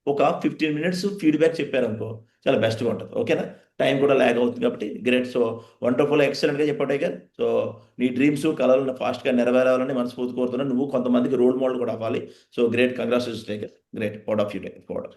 ఒక 15 minutes ఫీడ్బ్యాక్ చెప్పారనుకో చాలా బెస్ట్గా ఉంటుంది. ఓకేనా? టైం కూడా ల్యాగ్ అవుతుంది కాబట్టి గ్రేట్. సో వండర్ఫుల్, ఎక్సలెంట్గా చెప్పావు టైగర్. సో నీ డ్రీమ్స్ కళలను ఫాస్ట్గా నెరవేరాలని మనస్ఫూర్తి కోరుతున్నాను. నువ్వు కొంతమందికి రోల్ మోడల్ కూడా అవ్వాలి. So great, congratulations tiger. Great, proud of you tiger.